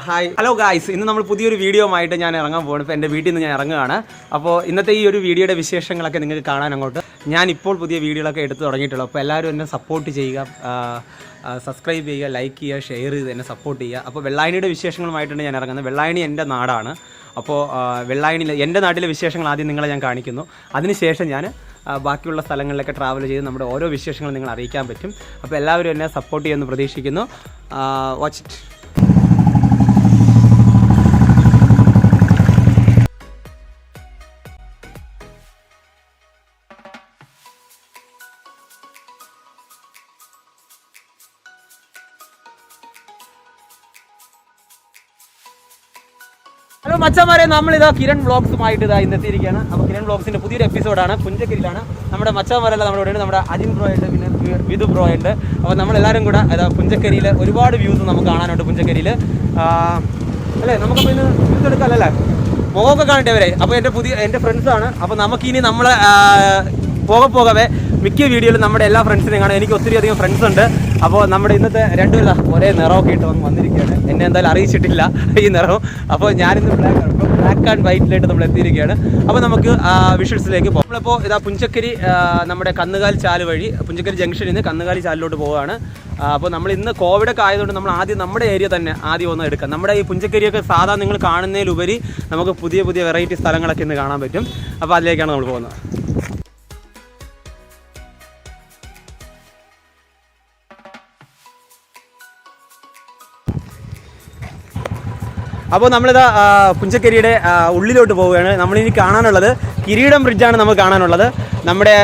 Hi hello guys, ഇന്ന് നമ്മൾ പുതിയൊരു വീഡിയോ ആയിട്ട് ഞാൻ ഇറങ്ങാൻ പോകുന്നു. ഇപ്പോൾ എൻ്റെ വീട്ടിൽ നിന്ന് ഞാൻ ഇറങ്ങുകയാണ്. അപ്പോൾ ഇന്നത്തെ ഈ ഒരു വീഡിയോയുടെ വിശേഷങ്ങളൊക്കെ നിങ്ങൾക്ക് കാണാൻ അങ്ങോട്ട് ഞാനിപ്പോൾ പുതിയ വീഡിയോകളൊക്കെ എടുത്ത് തുടങ്ങിയിട്ടുള്ളൂ. അപ്പോൾ എല്ലാവരും എന്നെ സപ്പോർട്ട് ചെയ്യുക, സബ്സ്ക്രൈബ് ചെയ്യുക, ലൈക്ക് ചെയ്യുക, ഷെയർ ചെയ്ത് എന്നെ സപ്പോർട്ട് ചെയ്യുക. അപ്പോൾ വെള്ളായണിയുടെ വിശേഷങ്ങളുമായിട്ടാണ് ഞാൻ ഇറങ്ങുന്നത്. വെള്ളായണി എൻ്റെ നാടാണ്. അപ്പോൾ വെള്ളായണിയിൽ എൻ്റെ നാട്ടിലെ വിശേഷങ്ങൾ ആദ്യം നിങ്ങളെ ഞാൻ കാണിക്കുന്നു. അതിനുശേഷം ഞാൻ ബാക്കിയുള്ള സ്ഥലങ്ങളിലൊക്കെ ട്രാവൽ ചെയ്ത് നമ്മുടെ ഓരോ വിശേഷങ്ങളും നിങ്ങൾ അറിയിക്കാൻ പറ്റും. അപ്പോൾ എല്ലാവരും എന്നെ സപ്പോർട്ട് ചെയ്യുമെന്ന് പ്രതീക്ഷിക്കുന്നു. Watch it. ഹലോ മച്ചാമാരെ, നമ്മളിതാ കിരൺ വ്ളോഗ്സുമായിട്ട് ഇന്നെത്തിയിരിക്കുകയാണ്. അപ്പോൾ കിരൺ വ്ളോഗ്സിൻ്റെ പുതിയൊരു എപ്പിസോഡാണ്. പുഞ്ചക്കരിയിലാണ്. നമ്മുടെ മച്ചാമാരല്ല നമ്മുടെ ഇവിടെ ഉണ്ട്. നമ്മുടെ അജിൻ ബ്രോ ഉണ്ട്, പിന്നെ വിധു ബ്രോ ഉണ്ട്. അപ്പോൾ നമ്മളെല്ലാവരും കൂടെ അതാ പുഞ്ചക്കരിയിൽ ഒരുപാട് വ്യൂസ് നമുക്ക് കാണാനുണ്ട്. പുഞ്ചക്കരിയിൽ അല്ലേ, നമുക്കപ്പോൾ ഇന്ന് വ്യൂസ് എടുക്കാമല്ലേ, മുഖമൊക്കെ കാണട്ടെ അവരെ. അപ്പോൾ എൻ്റെ ഫ്രണ്ട്സാണ്. അപ്പോൾ നമുക്കിനി നമ്മളെ പോകവേ മിക്ക വീഡിയോയിലും നമ്മുടെ എല്ലാ ഫ്രണ്ട്സിനെയും കാണാം. എനിക്ക് ഒത്തിരി അധികം ഫ്രണ്ട്സ് ഉണ്ട്. അപ്പോൾ നമ്മുടെ ഇന്നത്തെ രണ്ടുപേരും ഒരേ നിറമൊക്കെ ഇട്ട് വന്നിരിക്കുകയാണ്. എന്നെ എന്തായാലും അറിയിച്ചിട്ടില്ല ഈ നിറം. അപ്പോൾ ഞാനിന്ന് ബ്ലാക്ക് ആൻഡ് വൈറ്റിലായിട്ട് നമ്മൾ എത്തിയിരിക്കുകയാണ്. അപ്പോൾ നമുക്ക് വിഷ്വൽസിലേക്ക് പോകാം. നമ്മളിപ്പോൾ ഇതാ പുഞ്ചക്കരി നമ്മുടെ കന്നുകാലി ചാല് വഴി പുഞ്ചക്കരി ജംഗ്ഷനിൽ നിന്ന് കന്നുകാലി ചാലിലോട്ട് പോവുകയാണ്. അപ്പോൾ നമ്മൾ ഇന്ന് കോവിഡൊക്കെ ആയതുകൊണ്ട് നമ്മൾ ആദ്യം നമ്മുടെ ഏരിയ തന്നെ ആദ്യം ഒന്ന് എടുക്കാം. നമ്മുടെ ഈ പുഞ്ചക്കരിയൊക്കെ സാധാരണ നിങ്ങൾ കാണുന്നതിലുപരി നമുക്ക് പുതിയ പുതിയ വെറൈറ്റി സ്ഥലങ്ങളൊക്കെ ഇന്ന് കാണാൻ പറ്റും. അപ്പോൾ അതിലേക്കാണ് നമ്മൾ പോകുന്നത്. അപ്പോൾ നമ്മളിതാ പുഞ്ചക്കരിയുടെ ഉള്ളിലോട്ട് പോവുകയാണ്. നമ്മളിനി കാണാനുള്ളത് കിരീടം ബ്രിഡ്ജാണ് നമുക്ക് കാണാനുള്ളത്. നമ്മുടെ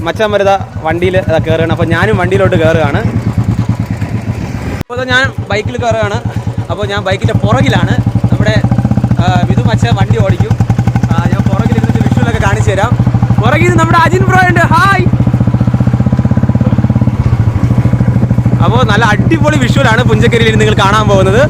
മച്ചാമരുത വണ്ടിയിൽ കയറുകയാണ്. അപ്പോൾ ഞാനും വണ്ടിയിലോട്ട് കയറുകയാണ്. അപ്പോൾ ഞാൻ ബൈക്കിൽ കയറുകയാണ്. അപ്പോൾ ഞാൻ ബൈക്കിൻ്റെ പുറകിലാണ്. നമ്മുടെ വിധു മച്ച വണ്ടി ഓടിക്കും. ഞാൻ പുറകിലിരുന്നിട്ട് വിഷ്വലൊക്കെ കാണിച്ചു തരാം. പുറകിൽ നമ്മുടെ അജിൻ ബ്രോ ഉണ്ട്. ഹായ്. അപ്പോൾ നല്ല അടിപൊളി വിഷ്വലാണ് പുഞ്ചക്കരിയിൽ നിങ്ങൾ കാണാൻ പോകുന്നത്.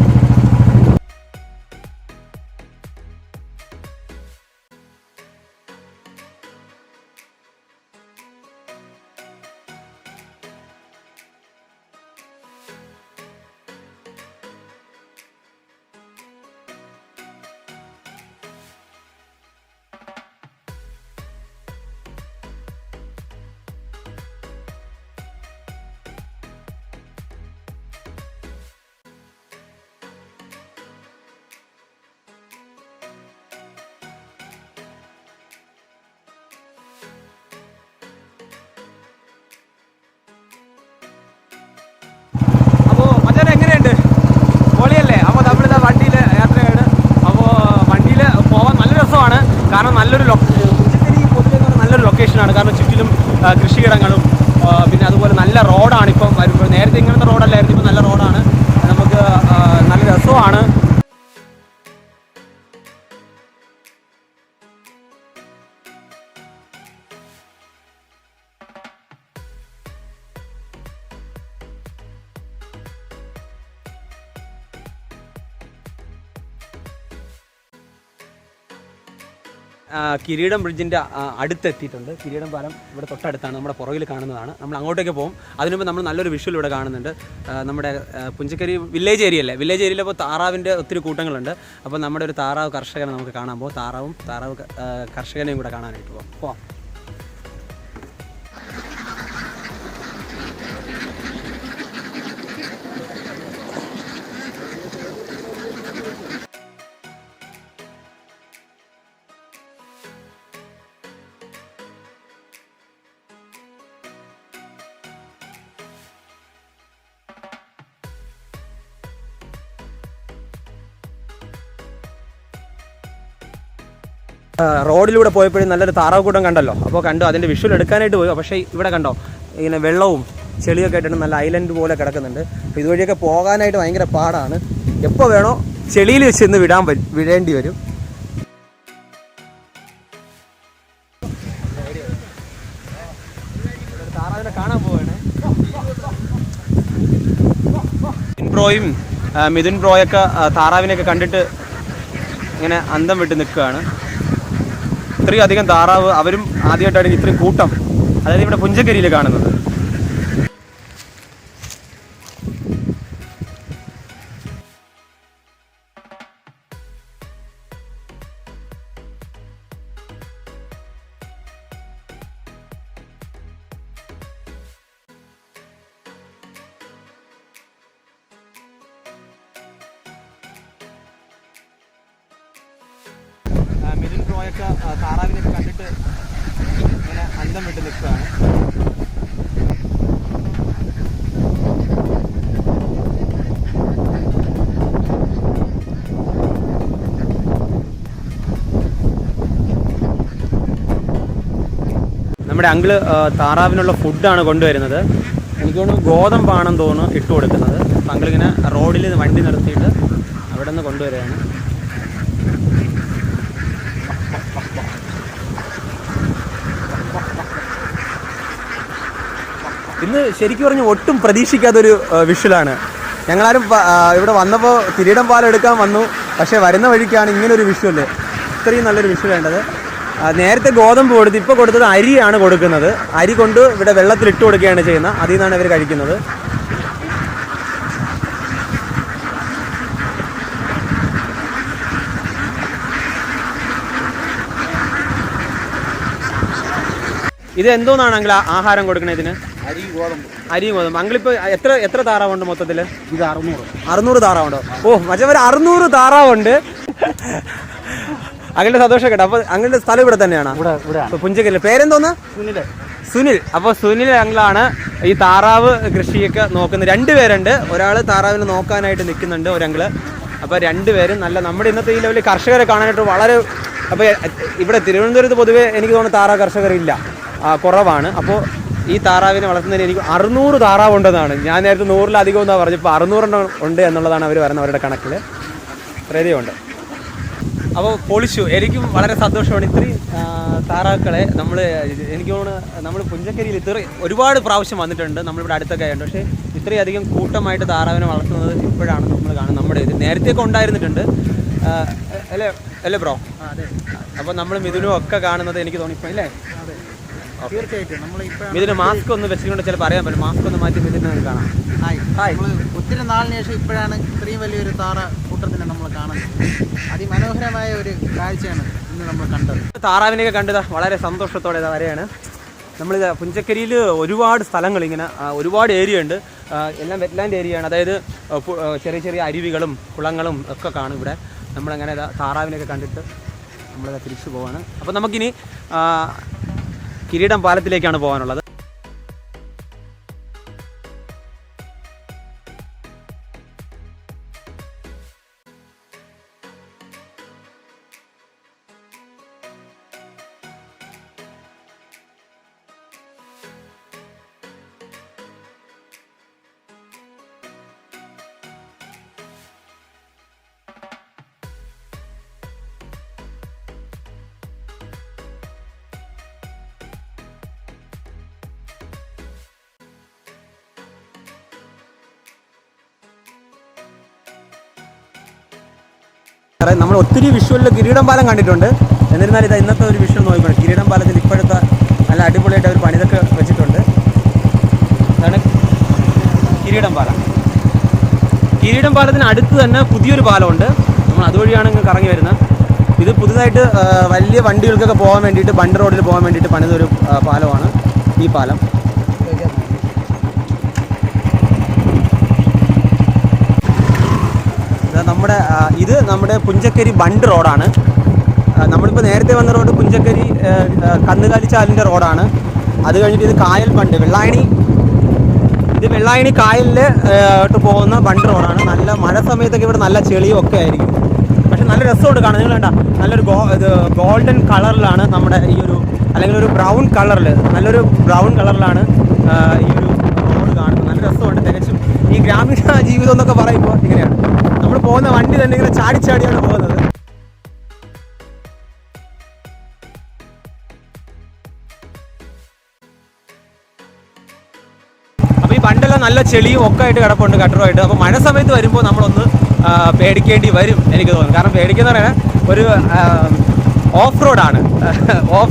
കാരണം നല്ലൊരു ലൊക്കേഷനാണ്. കാരണം ചുറ്റിലും കൃഷിയിടങ്ങളും പിന്നെ അതുപോലെ നല്ല റോഡാണ്. ഇപ്പം വരുമ്പോൾ നേരത്തെ ഇങ്ങനത്തെ റോഡല്ലായിരുന്നു, ഇപ്പം നല്ല റോഡാണ്. നമുക്ക് നല്ല രസമാണ്. കിരീടം ബ്രിഡ്ജിൻ്റെ അടുത്തെത്തിയിട്ടുണ്ട്. കിരീടം പാലം ഇവിടെ തൊട്ടടുത്താണ്, നമ്മുടെ പുറകിൽ കാണുന്നതാണ്. നമ്മൾ അങ്ങോട്ടേക്ക് പോകും. അതിനുമ്പോൾ നമ്മൾ നല്ലൊരു വിഷ്വൽ ഇവിടെ കാണുന്നുണ്ട്. നമ്മുടെ പുഞ്ചക്കരി വില്ലേജ് ഏരിയയല്ലേ, വില്ലേജ് ഏരിയയിൽ ഇപ്പോൾ താറാവിൻ്റെ ഒത്തിരി കൂട്ടങ്ങളുണ്ട്. അപ്പോൾ നമ്മുടെ ഒരു താറാവ് കർഷകനെ നമുക്ക് കാണാൻ പോകും. താറാവ് കർഷകനെയും കൂടെ കാണാനായിട്ട് പോകാം. റോഡിലൂടെ പോയപ്പോഴും നല്ലൊരു താറാവുകൂട്ടം കണ്ടല്ലോ. അപ്പോൾ അതിൻ്റെ വിഷ്വൽ എടുക്കാനായിട്ട് പോയി. പക്ഷേ ഇവിടെ കണ്ടോ, ഇങ്ങനെ വെള്ളവും ചെളിയൊക്കെ ആയിട്ടാണ് നല്ല ഐലൻഡ് പോലെ കിടക്കുന്നുണ്ട്. അപ്പോൾ ഇതുവഴിയൊക്കെ പോകാനായിട്ട് ഭയങ്കര പാടാണ്. എപ്പോൾ വേണോ ചെളിയിൽ വെച്ച് ഇന്ന് വിടേണ്ടി വരും. താറാവിനെ കാണാൻ പോവുകയാണ്. ബ്രോയും മിഥുൻ ബ്രോയൊക്കെ താറാവിനെയൊക്കെ കണ്ടിട്ട് ഇങ്ങനെ അന്തം വിട്ട് നിൽക്കുകയാണ്. ഇത്രയും അധികം താറാവ്, അവരും ആദ്യമായിട്ടാണ് ഇത്രയും കൂട്ടം, അതായത് ഇവിടെ പുഞ്ചക്കരിയിൽ കാണുന്നത്. ബ്രോയൊക്കെ താറാവിനൊക്കെ കണ്ടിട്ട് ഇങ്ങനെ അന്തം വിട്ട് നിൽക്കുകയാണ്. നമ്മുടെ അങ്കിള് താറാവിനുള്ള ഫുഡാണ് കൊണ്ടുവരുന്നത്. എനിക്ക് തോന്നുന്നു ഗോതമ്പാണെന്ന് തോന്നുന്നു ഇട്ട് കൊടുക്കുന്നത്. അപ്പം അങ്കിളിങ്ങനെ റോഡിൽ വണ്ടി നിർത്തിയിട്ട് അവിടെ നിന്ന് കൊണ്ടുവരികയാണ്. ഇന്ന് ശരിക്കും പറഞ്ഞ് ഒട്ടും പ്രതീക്ഷിക്കാത്തൊരു വിഷ്വലാണ്. ഞങ്ങളാരും ഇവിടെ വന്നപ്പോൾ കിരീടം പാലം എടുക്കാൻ വന്നു, പക്ഷേ വരുന്ന വഴിക്കാണ് ഇങ്ങനൊരു വിഷ്വല്. ഇത്രയും നല്ലൊരു വിഷ്വൽ വേണ്ടത്. നേരത്തെ ഗോതമ്പ് കൊടുത്ത് ഇപ്പോൾ കൊടുത്തത് അരിയാണ് കൊടുക്കുന്നത്. അരി കൊണ്ട് ഇവിടെ വെള്ളത്തിലിട്ട് കൊടുക്കുകയാണ് ചെയ്യുന്നത്. അതിൽ നിന്നാണ് ഇവർ കഴിക്കുന്നത്. ഇത് എന്തോന്നാണ് അങ്കിൾ ആഹാരം കൊടുക്കണത് ഇതിന്? അരിയും ഗോതമ്പ്. അങ്കിളിപ്പോൾ എത്ര താറാവുണ്ട് മൊത്തത്തിൽ? ഇത് 600 താറാവുണ്ടോ? ഓ മച്ചവർ 600 താറാവുണ്ട്. അങ്ങളുടെ സന്തോഷം കേട്ടോ. അപ്പോൾ അങ്ങളുടെ സ്ഥലം ഇവിടെ തന്നെയാണ്, പുഞ്ചക്കല്ല്. പേരെന്തോന്ന്? സുനിൽ. അപ്പോൾ സുനിൽ അങ്കിളാണ് ഈ താറാവ് കൃഷിയൊക്കെ നോക്കുന്നത്. 2 പേരുണ്ട്. ഒരാൾ താറാവിനെ നോക്കാനായിട്ട് നിൽക്കുന്നുണ്ട്, ഒരങ്കിള്. അപ്പോൾ 2 പേരും നല്ല നമ്മുടെ ഇന്നത്തെ ഈ ലെവലിൽ കർഷകരെ കാണാനായിട്ട് വളരെ. അപ്പോൾ ഇവിടെ തിരുവനന്തപുരത്ത് പൊതുവേ എനിക്ക് തോന്നുന്നു താറാവ് കർഷകരില്ല, കുറവാണ്. അപ്പോൾ ഈ താറാവിനെ വളർത്തുന്നതിന് എനിക്ക് 600 താറാവുണ്ടെന്നാണ്. ഞാൻ നേരത്തെ 100-ലധികം എന്നാണ് പറഞ്ഞു. ഇപ്പോൾ 600 ഉണ്ട് എന്നുള്ളതാണ് അവർ വരുന്നവരുടെ കണക്കിൽ. ഇത്രയധികമുണ്ട്. അപ്പോൾ പൊളിച്ചു. എനിക്കും വളരെ സന്തോഷമാണ്. ഇത്രയും താറാക്കളെ എനിക്ക് തോന്നുന്നു നമ്മൾ പുഞ്ചക്കരിയിൽ ഒരുപാട് പ്രാവശ്യം വന്നിട്ടുണ്ട്, നമ്മളിവിടെ അടുത്തൊക്കെ ആയിട്ടുണ്ട്. പക്ഷേ ഇത്രയധികം കൂട്ടമായിട്ട് താറാവിനെ വളർത്തുന്നത് ഇപ്പോഴാണ് നമ്മൾ കാണുന്നത്. നമ്മുടെ ഇത് നേരത്തെയൊക്കെ ഉണ്ടായിരുന്നിട്ടുണ്ട് അല്ലേ ബ്രോ? അപ്പോൾ നമ്മൾ മിഥുനും ഒക്കെ കാണുന്നത് എനിക്ക് തോന്നിപ്പോൾ അല്ലേ? തീർച്ചയായിട്ടും. ഇതിന് മാസ്ക് ഒന്ന് വെച്ചുകൊണ്ട് ചിലപ്പോൾ അറിയാൻ പറ്റും. മാസ്ക് ഒന്ന് മാറ്റി ഇതിന് കാണാം. ഹായ്. ഒത്തിരി നാളിന് ശേഷം ഇപ്പോഴാണ് ഇത്രയും വലിയൊരു താറ കൂട്ടത്തിനെ നമ്മൾ കാണുന്നത്. അതിമനോഹരമായ ഒരു കാഴ്ചയാണ് ഇന്ന് നമ്മൾ കണ്ടത്. താറാവിനെയൊക്കെ കണ്ടത് വളരെ സന്തോഷത്തോടെ വരെയാണ്. നമ്മളിത് പുഞ്ചക്കരിയിൽ ഒരുപാട് സ്ഥലങ്ങൾ ഇങ്ങനെ ഒരുപാട് ഏരിയ ഉണ്ട്. എല്ലാം വെറ്റ്ലാൻഡ് ഏരിയയാണ്. അതായത് ചെറിയ ചെറിയ അരുവികളും കുളങ്ങളും ഒക്കെ കാണും ഇവിടെ. നമ്മളങ്ങനെ താറാവിനെയൊക്കെ കണ്ടിട്ട് നമ്മളിത് തിരിച്ചു പോവാണ്. അപ്പോൾ നമുക്കിനി കിരീടം പാലത്തിലേക്കാണ് പോകാനുള്ളത്. നമ്മൾ ഒത്തിരി വിഷ്വലിൽ കിരീടം പാലം കണ്ടിട്ടുണ്ട്. എന്നിരുന്നാലും ഇത് ഇന്നത്തെ ഒരു വിഷ്വൽ നോക്കിക്കണം. കിരീടം പാലത്തിൽ ഇപ്പോഴത്തെ നല്ല അടിപൊളിയായിട്ട് അവർ പണിതൊക്കെ വെച്ചിട്ടുണ്ട്. ഇതാണ് കിരീടം പാലം. കിരീടം പാലത്തിന് അടുത്ത് തന്നെ പുതിയൊരു പാലമുണ്ട്. നമ്മൾ അതുവഴിയാണ് ഇങ്ങ് കറങ്ങി വരുന്നത്. ഇത് പുതുതായിട്ട് വലിയ വണ്ടികൾക്കൊക്കെ പോകാൻ വേണ്ടിയിട്ട്, ബണ്ട് റോഡിൽ പോകാൻ വേണ്ടിയിട്ട് പണിതൊരു പാലമാണ് ഈ പാലം. ഇത് നമ്മുടെ പുഞ്ചക്കരി ബണ്ട് റോഡാണ്. നമ്മളിപ്പോൾ നേരത്തെ വന്ന റോഡ് പുഞ്ചക്കരി കന്നുകാലിച്ചാലിൻ്റെ റോഡാണ്. അത് കഴിഞ്ഞിട്ട് ഇത് കായൽ ബണ്ട് വെള്ളായണി കായലിലോട്ട് പോകുന്ന ബണ്ട് റോഡാണ്. നല്ല മഴ സമയത്തൊക്കെ ഇവിടെ നല്ല ചെളിയും ഒക്കെ ആയിരിക്കും. പക്ഷെ നല്ല രസമുണ്ട് കാണാൻ. നിങ്ങൾ കണ്ട നല്ലൊരു ഗോൾഡൻ കളറിലാണ് നമ്മുടെ ഈ ഒരു, അല്ലെങ്കിൽ ഒരു ബ്രൗൺ കളറിൽ, നല്ലൊരു ബ്രൗൺ കളറിലാണ് ഈ ഒരു റോഡ് കാണുന്നത്. നല്ല രസമുണ്ട്. തികച്ചും ഈ ഗ്രാമീണ ജീവിതം എന്നൊക്കെ പറയുമ്പോൾ ഇങ്ങനെയാണ്. നമ്മൾ പോകുന്ന വണ്ടി തന്നെ ഇങ്ങനെ ചാടിച്ചാടിയാണ് പോകുന്നത്. അപ്പോൾ ഈ ബണ്ടെല്ലാം നല്ല ചെളിയും ഒക്കെ ആയിട്ട് കിടപ്പുണ്ട്, ഗട്ടറുമായിട്ട്. അപ്പോൾ മഴ സമയത്ത് വരുമ്പോൾ നമ്മളൊന്ന് പേടിക്കേണ്ടി വരും എനിക്ക് തോന്നുന്നു. കാരണം പേടിക്കുന്ന പറയാൻ ഒരു ഓഫ്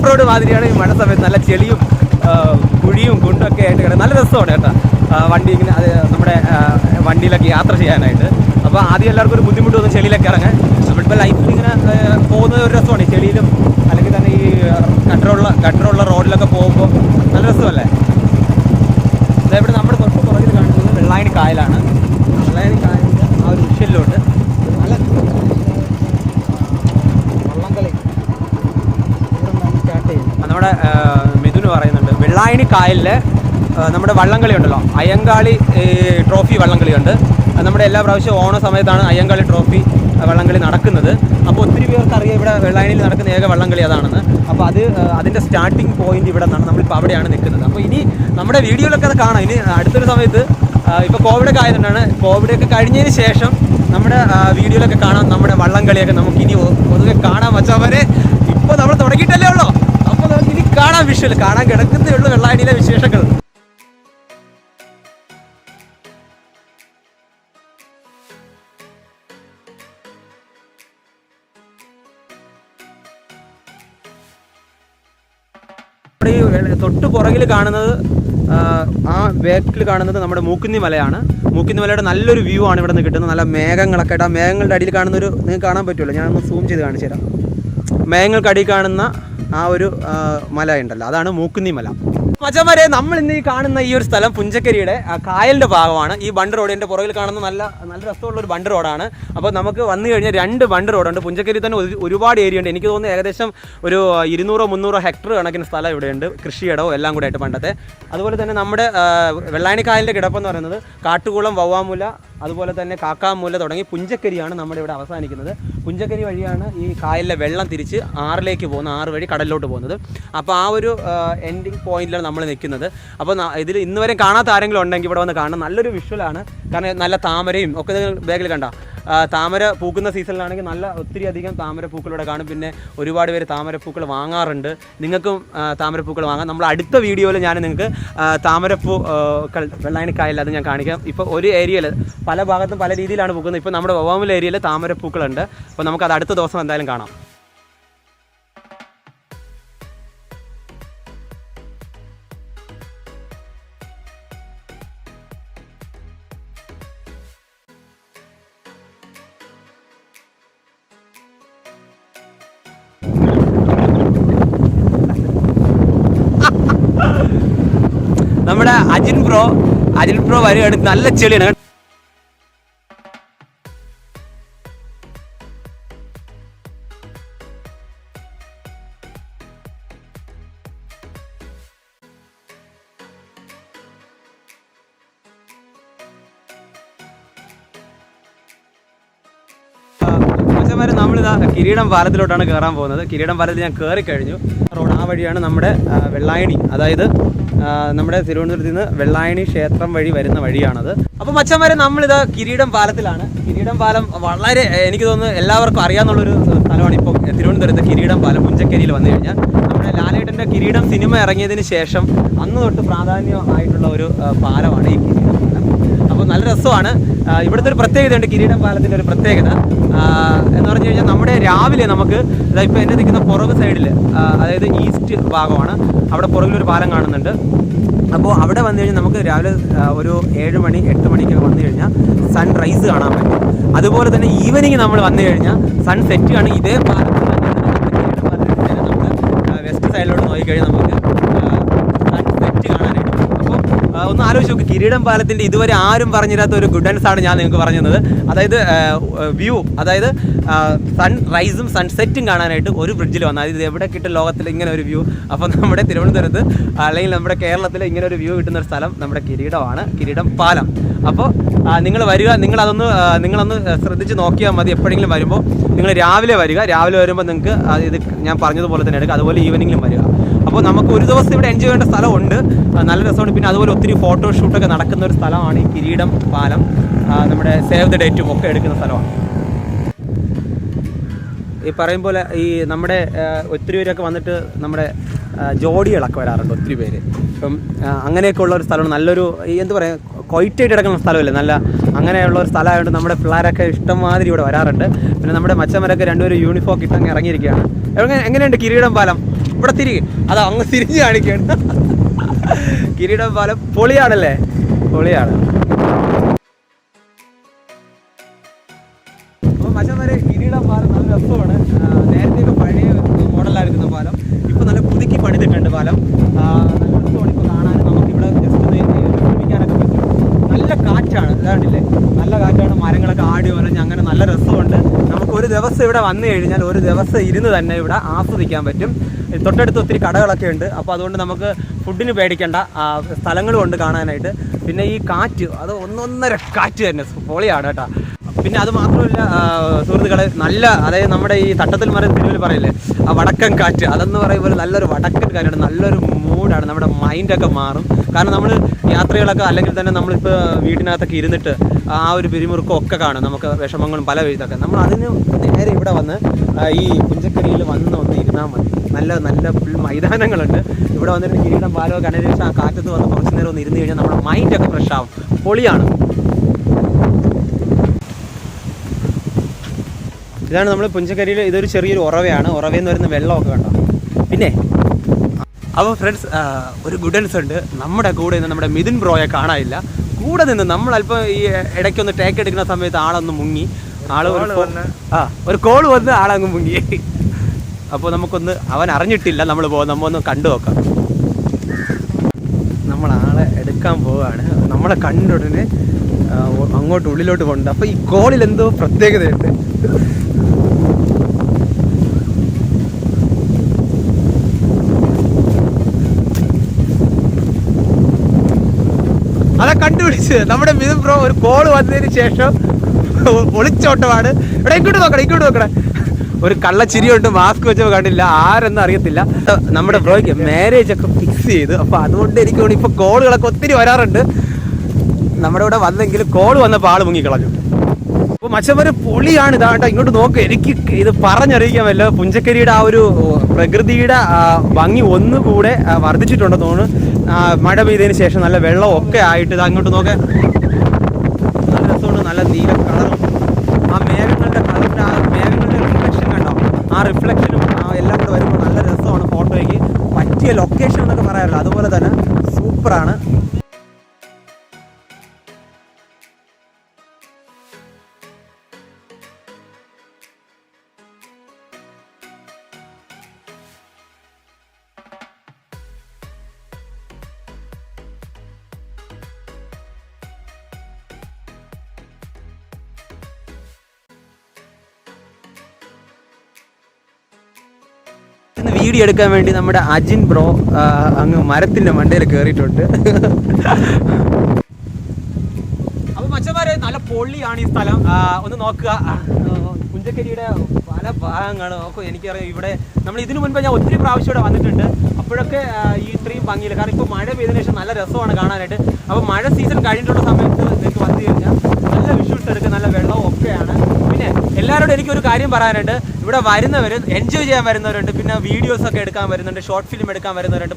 റോഡ് മാതിരിയാണ് ഈ മഴ സമയത്ത്. നല്ല ചെളിയും കുഴിയും കുണ്ടൊക്കെ ആയിട്ട് കിടക്കും. നല്ല രസമാണ് കേട്ടോ വണ്ടി ഇങ്ങനെ, അത് നമ്മുടെ വണ്ടിയിലൊക്കെ യാത്ര ചെയ്യാനായിട്ട്. അപ്പോൾ ആദ്യം എല്ലാവർക്കും ഒരു ബുദ്ധിമുട്ട് തോന്നും ചെളിയിലൊക്കെ ഇറങ്ങാൻ. നമ്മളിപ്പോൾ ലൈഫിൽ ഇങ്ങനെ പോകുന്നത് ഒരു രസമാണ്. ഈ ചെളിയിലും അല്ലെങ്കിൽ തന്നെ ഈ ഗട്ടറുള്ള റോഡിലൊക്കെ പോകുമ്പോൾ നല്ല രസമല്ലേ. അതേപോലെ നമ്മുടെ തൊട്ട് പുറകിൽ കാണുന്നത് വെള്ളായണി കായലാണ്. വെള്ളായണി കായലിൻ്റെ ആ ഒരു വിഷ്വലിലോട്ട് നല്ല വള്ളംകളി നമ്മുടെ മിഥുന് പറയുന്നുണ്ട് വെള്ളായണി കായലിലെ നമ്മുടെ വള്ളംകളി ഉണ്ടല്ലോ, അയ്യങ്കാളി ട്രോഫി വള്ളംകളിയുണ്ട്. നമ്മുടെ എല്ലാ പ്രാവശ്യവും ഓണ സമയത്താണ് അയ്യങ്കാളി ട്രോഫി വള്ളംകളി നടക്കുന്നത്. അപ്പോൾ ഒത്തിരി പേർക്ക് അറിയാം ഇവിടെ വെള്ളായണിയിൽ നടക്കുന്ന ഏക വള്ളംകളി അതാണെന്ന്. അപ്പോൾ അതിൻ്റെ സ്റ്റാർട്ടിങ് പോയിന്റ് ഇവിടെ നിന്നാണ്, നമ്മളിപ്പോൾ അവിടെയാണ് നിൽക്കുന്നത്. അപ്പോൾ ഇനി നമ്മുടെ വീഡിയോയിലൊക്കെ അത് കാണാം. ഇനി അടുത്തൊരു സമയത്ത് ഇപ്പോൾ കോവിഡൊക്കെ ആയതുകൊണ്ടാണ്, കോവിഡൊക്കെ കഴിഞ്ഞതിന് ശേഷം നമ്മുടെ വീഡിയോയിലൊക്കെ കാണാം നമ്മുടെ വള്ളംകളിയൊക്കെ നമുക്കിനി പൊതുവെ കാണാൻ വച്ചവരെ. ഇപ്പോൾ നമ്മൾ തുടങ്ങിയിട്ടല്ലേ ഉള്ളൂ, അപ്പോൾ നമുക്കിനി കാണാൻ വിഷ്വൽ കാണാൻ കിടക്കുന്നേ ഉള്ളൂ വെള്ളായണിയിലെ വിശേഷങ്ങൾ. ഈ തൊട്ട് പുറകിൽ കാണുന്നത്, ആ ബാക്കിൽ കാണുന്നത് നമ്മുടെ മൂക്കുന്നി മലയാണ്. മൂക്കുന്നി മലയുടെ നല്ലൊരു വ്യൂ ആണ് ഇവിടെ നിന്ന് കിട്ടുന്നത്. നല്ല മേഘങ്ങളൊക്കെ ആയിട്ട് ആ മേഘങ്ങളുടെ അടിയിൽ കാണുന്നൊരു, നിങ്ങൾക്ക് കാണാൻ പറ്റുമല്ലോ, ഞാനൊന്ന് സൂം ചെയ്ത് കാണിച്ചു തരാം. മേഘങ്ങൾക്കടിയിൽ കാണുന്ന ആ ഒരു മല ഉണ്ടല്ലോ, അതാണ് മൂക്കുന്നി മല. മച്ചന്മാരെ, നമ്മൾ ഇന്ന് ഈ കാണുന്ന ഈ ഒരു സ്ഥലം പുഞ്ചക്കരിയുടെ കായലിൻ്റെ ഭാഗമാണ്. ഈ ബണ്ട് റോഡ് എൻ്റെ പുറകിൽ കാണുന്ന നല്ല രസമുള്ള ഒരു ബണ്ട് റോഡാണ്. അപ്പോൾ നമുക്ക് വന്നു കഴിഞ്ഞാൽ 2 ബണ്ട് റോഡുണ്ട്. പുഞ്ചക്കരി തന്നെ ഒരുപാട് ഏരിയ ഉണ്ട്. എനിക്ക് തോന്നുന്നു ഏകദേശം ഒരു 200-300 ഹെക്ടർ കണക്കിന് സ്ഥലം ഇവിടെയുണ്ട്, കൃഷിയിടവും എല്ലാം കൂടെ ആയിട്ട് പണ്ടത്തെ. അതുപോലെ തന്നെ നമ്മുടെ വെള്ളായണി കായലിൻ്റെ കിടപ്പെന്ന് പറയുന്നത് കാട്ടുകുളം, വവ്വാമൂല, അതുപോലെ തന്നെ കാക്കാമൂല തുടങ്ങി പുഞ്ചക്കരിയാണ് നമ്മുടെ ഇവിടെ അവസാനിക്കുന്നത്. പുഞ്ചക്കരി വഴിയാണ് ഈ കായലിലെ വെള്ളം തിരിച്ച് ആറിലേക്ക് പോകുന്നത്, 6 വഴി കടലിലോട്ട് പോകുന്നത്. അപ്പോൾ ആ ഒരു എൻഡിങ് പോയിന്റിലാണ് നമ്മൾ നിൽക്കുന്നത്. അപ്പോൾ ഇതിൽ ഇന്ന് വരെ കാണാത്ത ആരെങ്കിലും ഉണ്ടെങ്കിൽ ഇവിടെ വന്ന് കാണണം. നല്ലൊരു വിഷ്വലാണ്. കാരണം നല്ല താമരയും ഒക്കെ ബാഗിൽ കണ്ട, താമര പൂക്കുന്ന സീസണിലാണെങ്കിൽ ഒത്തിരി അധികം താമരപ്പൂക്കളിവിടെ കാണും. പിന്നെ ഒരുപാട് പേര് താമരപ്പൂക്കൾ വാങ്ങാറുണ്ട്. നിങ്ങൾക്കും താമരപ്പൂക്കൾ വാങ്ങാം. നമ്മൾ അടുത്ത വീഡിയോയിൽ ഞാൻ നിങ്ങൾക്ക് താമരപ്പൂക്കൾ വെള്ളായണി കായലിൽ അത് ഞാൻ കാണിക്കാം. ഇപ്പോൾ ഒരു ഏരിയയിൽ പല ഭാഗത്തും പല രീതിയിലാണ് പൂക്കുന്നത്. ഇപ്പോൾ നമ്മുടെ വവ്വാമൂല ഏരിയയിൽ താമരപ്പൂക്കളുണ്ട്. അപ്പോൾ നമുക്കത് അടുത്ത ദിവസം എന്തായാലും കാണാം. നമ്മുടെ അജിൻ ബ്രോ വരികയാണ്. നല്ല ചെളിയാണ്. നമ്മളിതാ കിരീടം പാലത്തിലോട്ടാണ് കയറാൻ പോകുന്നത്. കിരീടം പാലത്തിൽ ഞാൻ കയറി കഴിഞ്ഞു. റോഡ് ആ വഴിയാണ് നമ്മുടെ വെള്ളായണി, അതായത് നമ്മുടെ തിരുവനന്തപുരത്ത് നിന്ന് വെള്ളായണി ക്ഷേത്രം വഴി വരുന്ന വഴിയാണത്. അപ്പോൾ മച്ചന്മാരെ, നമ്മളിതാ കിരീടം പാലത്തിലാണ്. കിരീടം പാലം വളരെ, എനിക്ക് തോന്നുന്നു എല്ലാവർക്കും അറിയാവുന്നുള്ളൊരു സ്ഥലമാണ്. ഇപ്പോൾ തിരുവനന്തപുരത്ത് കിരീടം പാലം പുഞ്ചക്കരിയിൽ വന്നു കഴിഞ്ഞാൽ നമ്മുടെ ലാലേട്ടൻ്റെ കിരീടം സിനിമ ഇറങ്ങിയതിന് ശേഷം അന്ന് തൊട്ട് പ്രാധാന്യമായിട്ടുള്ള ഒരു പാലമാണ് ഈ കിരീടം പാലം. അപ്പോൾ നല്ല രസമാണ്. ഇവിടുത്തെ ഒരു പ്രത്യേകതയുണ്ട്, കിരീടം പാലത്തിൻ്റെ ഒരു പ്രത്യേകത എന്ന് പറഞ്ഞു കഴിഞ്ഞാൽ നമ്മുടെ രാവിലെ നമുക്ക് ഇപ്പോൾ എൻ്റെ നിൽക്കുന്ന പുറക് സൈഡിൽ, അതായത് ഈസ്റ്റ് ഭാഗമാണ്, അവിടെ പുറകിലൊരു പാലം കാണുന്നുണ്ട്. അപ്പോൾ അവിടെ വന്നു കഴിഞ്ഞാൽ നമുക്ക് രാവിലെ ഒരു 7 മണി 8 മണിക്കൊക്കെ വന്നു കഴിഞ്ഞാൽ സൺറൈസ് കാണാൻ പറ്റും. അതുപോലെ തന്നെ ഈവനിങ് നമ്മൾ വന്നു കഴിഞ്ഞാൽ സൺസെറ്റ് ആണ്. ഇതേ പാലത്തിൽ തന്നെ നമുക്ക് വെസ്റ്റ് സൈഡിലോട്ട് നോക്കിക്കഴിഞ്ഞാൽ നമുക്ക് സൺസെറ്റ് കാണാനായിട്ട്. അപ്പോൾ ഒന്ന് ആലോചിച്ച് നോക്ക്, കിരീടം പാലത്തിൻ്റെ ഇതുവരെ ആരും പറഞ്ഞിരാത്ത ഒരു ഗുഡൻസ് ആണ് ഞാൻ നിങ്ങൾക്ക് പറഞ്ഞു തന്നത്. അതായത് വ്യൂ, അതായത് സൺറൈസും സൺസെറ്റും കാണാനായിട്ട് ഒരു ബ്രിഡ്ജിൽ വന്നാൽ ഇത് എവിടെ കിട്ടും ലോകത്തിൽ ഇങ്ങനെ ഒരു വ്യൂ? അപ്പോൾ നമ്മുടെ തിരുവനന്തപുരത്ത് അല്ലെങ്കിൽ നമ്മുടെ കേരളത്തിൽ ഇങ്ങനെ ഒരു വ്യൂ കിട്ടുന്ന ഒരു സ്ഥലം നമ്മുടെ കിരീടമാണ്, കിരീടം പാലം. അപ്പോൾ നിങ്ങൾ വരിക, നിങ്ങളൊന്ന് ശ്രദ്ധിച്ച് നോക്കിയാൽ മതി. എപ്പോഴെങ്കിലും വരുമ്പോൾ നിങ്ങൾ രാവിലെ വരിക. രാവിലെ വരുമ്പോൾ നിങ്ങൾക്ക് ഇത് ഞാൻ പറഞ്ഞതുപോലെ തന്നെ എടുക്കുക. അതുപോലെ ഈവനിങ്ങിലും വരിക. അപ്പോൾ നമുക്ക് ഒരു ദിവസം ഇവിടെ എൻജോയ് ചെയ്യേണ്ട സ്ഥലമുണ്ട്, നല്ല രസമുണ്ട്. പിന്നെ അതുപോലെ ഒത്തിരി ഫോട്ടോഷൂട്ടൊക്കെ നടക്കുന്ന ഒരു സ്ഥലമാണ് ഈ കിരീടം പാലം. നമ്മുടെ സേവ് ദ ഡേറ്റും ഒക്കെ എടുക്കുന്ന സ്ഥലമാണ്. ഈ പറയും പോലെ ഈ നമ്മുടെ ഒത്തിരി പേരൊക്കെ വന്നിട്ട് നമ്മുടെ ജോഡികളൊക്കെ വരാറുണ്ട്, ഒത്തിരി പേര്. ഇപ്പം അങ്ങനെയൊക്കെ ഉള്ള ഒരു സ്ഥലമാണ്. നല്ലൊരു എന്ത് പറയുക, കൊയിറ്റായിട്ട് കിടക്കുന്ന സ്ഥലമല്ലേ, നല്ല അങ്ങനെയുള്ള ഒരു സ്ഥലമായതുകൊണ്ട് നമ്മുടെ പിള്ളേരൊക്കെ ഇഷ്ടംമാതിരി ഇവിടെ വരാറുണ്ട്. പിന്നെ നമ്മുടെ മച്ചന്മാരൊക്കെ 2 പേരും യൂണിഫോം ഇട്ടങ്ങ് ഇറങ്ങിയിരിക്കുകയാണ്. എങ്ങനെയുണ്ട് കിരീടം പാലം? ഇവിടെ തിരികെ അത് അങ്ങ് തിരിഞ്ഞ് കാണിക്കുകയാണ്. കിരീടം പാലം പൊളിയാണല്ലേ, പൊളിയാണ്. അപ്പോൾ മച്ചന്മാരെ, കിരീടം പാലം നല്ല രസമാണ്. നേരത്തെയൊക്കെ പഴയ മോഡലായിരിക്കുന്ന പാലം ഇപ്പോൾ നല്ല പുതുക്കി പണിതിട്ടുണ്ട് പാലം. നല്ല രസമാണ് ഇപ്പോൾ കാണാനും. നമുക്കിവിടെ ജസ്റ്റ് വിശ്രമിക്കാനൊക്കെ പറ്റും. നല്ല കാറ്റാണ്, ഇതാണ്ടില്ലേ, നല്ല കാറ്റാണ്. മരങ്ങളൊക്കെ ആടി വരഞ്ഞ് അങ്ങനെ നല്ല രസമുണ്ട്. നമുക്ക് ഒരു ദിവസം ഇവിടെ വന്നു കഴിഞ്ഞാൽ ഒരു ദിവസം ഇരുന്ന് തന്നെ ഇവിടെ ആസ്വദിക്കാൻ പറ്റും. തൊട്ടടുത്ത് ഒത്തിരി കടകളൊക്കെ ഉണ്ട്. അപ്പോൾ അതുകൊണ്ട് നമുക്ക് ഫുഡിന് പേടിക്കേണ്ട, സ്ഥലങ്ങളും ഉണ്ട് കാണാനായിട്ട്. പിന്നെ ഈ കാറ്റ്, അത് ഒന്നൊന്നര കാറ്റ് തന്നെ പൊളിയാണ് കേട്ടോ. പിന്നെ അത് മാത്രമല്ല സുഹൃത്തുക്കളെ, നല്ല അതായത് നമ്മുടെ ഈ തട്ടത്തിൽ മരം തിരുവൽ പറയില്ലേ, ആ വടക്കൻ കാറ്റ്, അതെന്ന് പറയുമ്പോൾ നല്ലൊരു വടക്കൻ കാറ്റാണ്, നല്ലൊരു മൂഡാണ്, നമ്മുടെ മൈൻഡൊക്കെ മാറും. കാരണം നമ്മൾ യാത്രകളൊക്കെ അല്ലെങ്കിൽ തന്നെ നമ്മളിപ്പോൾ വീടിനകത്തൊക്കെ ഇരുന്നിട്ട് ആ ഒരു പിരിമുറുക്കം ഒക്കെ കാണും, നമുക്ക് വിഷമങ്ങളും പല ഇതൊക്കെ. നമ്മൾ അതിന് നേരെ ഇവിടെ വന്ന് ഈ പുഞ്ചക്കരിയിൽ ഒന്ന് ഇരുന്നാൽ മതി. നല്ല നല്ല ഫുൾ മൈതാനങ്ങളുണ്ട്. ഇവിടെ വന്നിട്ട് കിരീടം പാലമൊക്കെ കണ്ടതിന് ശേഷം ആ കാറ്റത്ത് വന്ന് കുറച്ച് നേരം ഒന്ന് ഇരുന്ന് കഴിഞ്ഞാൽ നമ്മുടെ മൈൻഡൊക്കെ ഫ്രഷ് ആവും. പൊളിയാണ്. ഇതാണ് നമ്മൾ പുഞ്ചക്കരിയിൽ, ഇതൊരു ചെറിയൊരു ഉറവയാണ്. ഉറവയെന്ന് വരുന്ന വെള്ളമൊക്കെ കണ്ടോ. പിന്നെ അപ്പോൾ ഫ്രണ്ട്സ്, ഒരു ഗുഡൻസ് ഉണ്ട്. നമ്മുടെ കൂടെ നിന്ന് നമ്മുടെ മിഥുൻ ബ്രോയെ കാണാനില്ല. കൂടെ നിന്ന് നമ്മളല്പം ഈ ഇടയ്ക്കൊന്ന് ടേക്ക് എടുക്കുന്ന സമയത്ത് ആളൊന്ന് മുങ്ങി. ഒരു കോള് വന്ന് ആളങ്ങ് മുങ്ങി. അപ്പോൾ നമുക്കൊന്ന്, അവൻ അറിഞ്ഞിട്ടില്ല നമ്മൾ നമ്മൊന്ന് കണ്ടു നോക്കാം. നമ്മളാളെ എടുക്കാൻ പോവുകയാണ്. നമ്മളെ കണ്ട ഉടനെ അങ്ങോട്ട് ഉള്ളിലോട്ട് പോകുന്നുണ്ട്. അപ്പോൾ ഈ കോളിൽ എന്തോ പ്രത്യേകതയുണ്ട്. അതെ, കണ്ടുപിടിച്ച് നമ്മുടെ മിഥുൻ ബ്രോ ഒരു കോള് വന്നതിന് ശേഷം ഒളിച്ചോട്ടമാണ്. ഇവിടെ ഇങ്ങോട്ട് നോക്കണേ. ഒരു കള്ളച്ചിരിയുണ്ട്, മാസ്ക് വെച്ചപ്പോൾ കണ്ടില്ല, ആരെന്ന് അറിയത്തില്ല. നമ്മുടെ ബ്രോയ്ക്ക് മാരേജ് ഒക്കെ ഫിക്സ് ചെയ്തു. അപ്പോൾ അതുകൊണ്ട് എനിക്ക് തോന്നി ഇപ്പോൾ കോളുകളൊക്കെ ഒത്തിരി വരാറുണ്ട്. നമ്മുടെ ഇവിടെ വന്നെങ്കിൽ കോള് വന്നപ്പോൾ ആൾ മുങ്ങിക്കളഞ്ഞു. അപ്പോൾ മച്ചന്മാര് പൊളിയാണ്. ഇതാണ്ട ഇങ്ങോട്ട് നോക്ക്. എനിക്ക് ഇത് പറഞ്ഞറിയിക്കാൻ പറ്റില്ല. പുഞ്ചക്കരിയുടെ ആ ഒരു പ്രകൃതിയുടെ ഭംഗി ഒന്നുകൂടെ വർദ്ധിച്ചിട്ടുണ്ടെന്ന് തോന്നുന്നു. മഴ പെയ്തതിന് ശേഷം നല്ല വെള്ളം ഒക്കെ ആയിട്ട് ഇത് അങ്ങോട്ട് നോക്കാൻ നല്ല രസമുണ്ട്. നല്ല നീല കളറും ആ മേഘങ്ങളുടെ കളറിൻ്റെ ആ മേഘങ്ങളുടെ റിഫ്ലക്ഷൻ കണ്ടോ, ആ റിഫ്ലക്ഷനും എല്ലാം കൂടെ വരുമ്പോൾ നല്ല രസമാണ്. ഫോട്ടോയ്ക്ക് പറ്റിയ ലൊക്കേഷൻ എന്നൊക്കെ പറയാറില്ല, അതുപോലെ തന്നെ സൂപ്പറാണ്. വീഡിയോ എടുക്കാൻ വേണ്ടി നമ്മുടെ അജിൻ ബ്രോ അങ്ങ് മരത്തിന്റെ മണ്ടയിൽ കയറിയിട്ടുണ്ട്. അപ്പൊ മച്ചന്മാരെ, നല്ല പൊള്ളിയാണ് ഈ സ്ഥലം. ഒന്ന് നോക്കുക, പുഞ്ചക്കരിയുടെ പല ഭാഗങ്ങൾ നോക്കുക. എനിക്കറിയാം, ഇവിടെ നമ്മൾ ഇതിനു മുൻപ് ഞാൻ ഒത്തിരി പ്രാവശ്യം ഇവിടെ വന്നിട്ടുണ്ട്. അപ്പോഴൊക്കെ ഈ ഇത്രയും ഭംഗിയില്ല. കാരണം ഇപ്പോൾ മഴ പെയ്തതിനു ശേഷം നല്ല രസമാണ് കാണാനായിട്ട്. അപ്പോൾ മഴ സീസൺ കഴിഞ്ഞിട്ടുള്ള സമയത്ത് നിങ്ങൾക്ക് വന്നു കഴിഞ്ഞാൽ നല്ല വിഷ്വൽസ് എടുക്കുക, നല്ല വെള്ളവും ഒക്കെയാണ്. പിന്നെ എല്ലാവരോടും എനിക്കൊരു കാര്യം പറയാനുണ്ട്. ഇവിടെ വരുന്നവർ എൻജോയ് ചെയ്യാൻ വരുന്നവരുണ്ട്, പിന്നെ വീഡിയോസൊക്കെ എടുക്കാൻ വരുന്നുണ്ട്, ഷോർട്ട് ഫിലിം എടുക്കാൻ വരുന്നവരുണ്ട്.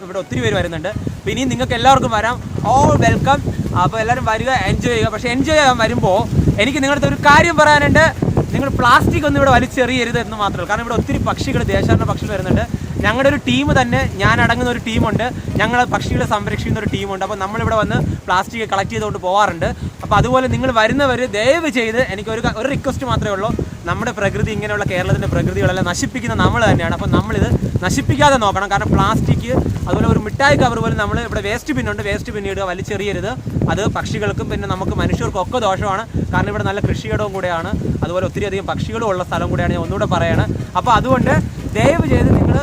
ഇവിടെ ഒത്തിരി പേര് വരുന്നുണ്ട്. അപ്പോൾ ഇനിയും നിങ്ങൾക്ക് എല്ലാവർക്കും വരാം. All welcome. അപ്പോൾ എല്ലാവരും വരിക, എൻജോയ് ചെയ്യുക. പക്ഷേ എൻജോയ് ചെയ്യാൻ വരുമ്പോൾ എനിക്ക് നിങ്ങളുടെ ഒരു കാര്യം പറയാനുണ്ട്. നിങ്ങൾ പ്ലാസ്റ്റിക് ഒന്നും ഇവിടെ വലിച്ചെറിയരുത് എന്ന് മാത്രമല്ല. കാരണം ഇവിടെ ഒത്തിരി പക്ഷികൾ, ദേശാടന പക്ഷികൾ വരുന്നുണ്ട്. ഞങ്ങളുടെ ഒരു ടീം തന്നെ, ഞാൻ അടങ്ങുന്ന ഒരു ടീമുണ്ട്. ഞങ്ങൾ പക്ഷികളെ സംരക്ഷിക്കുന്ന ഒരു ടീമുണ്ട്. അപ്പോൾ നമ്മളിവിടെ വന്ന് പ്ലാസ്റ്റിക് കളക്ട് ചെയ്തുകൊണ്ട് പോകാറുണ്ട്. അപ്പോൾ അതുപോലെ നിങ്ങൾ വരുന്നവർ ദയവ് ചെയ്ത് എനിക്ക് ഒരു റിക്വസ്റ്റ് മാത്രമേ ഉള്ളൂ. നമ്മുടെ പ്രകൃതി, ഇങ്ങനെയുള്ള കേരളത്തിൻ്റെ പ്രകൃതികളെല്ലാം നശിപ്പിക്കുന്ന നമ്മൾ തന്നെയാണ്. അപ്പോൾ നമ്മളിത് നശിപ്പിക്കാതെ നോക്കണം. കാരണം പ്ലാസ്റ്റിക്, അതുപോലെ ഒരു മിഠായി കവർ പോലെ നമ്മൾ ഇവിടെ വേസ്റ്റ് ബിന്നുണ്ട്, വേസ്റ്റ് ബിന്നിടുക, വലിച്ചെറിയരുത്. അത് പക്ഷികൾക്കും പിന്നെ നമുക്ക് മനുഷ്യർക്കും ഒക്കെ ദോഷമാണ്. കാരണം ഇവിടെ നല്ല കൃഷിയിടവും കൂടെയാണ്, അതുപോലെ ഒത്തിരിയധികം പക്ഷികളും ഉള്ള സ്ഥലം കൂടെയാണ്. ഞാൻ ഒന്നുകൂടെ പറയാണ്. അപ്പോൾ അതുകൊണ്ട് ദയവ് ചെയ്ത് നിങ്ങൾ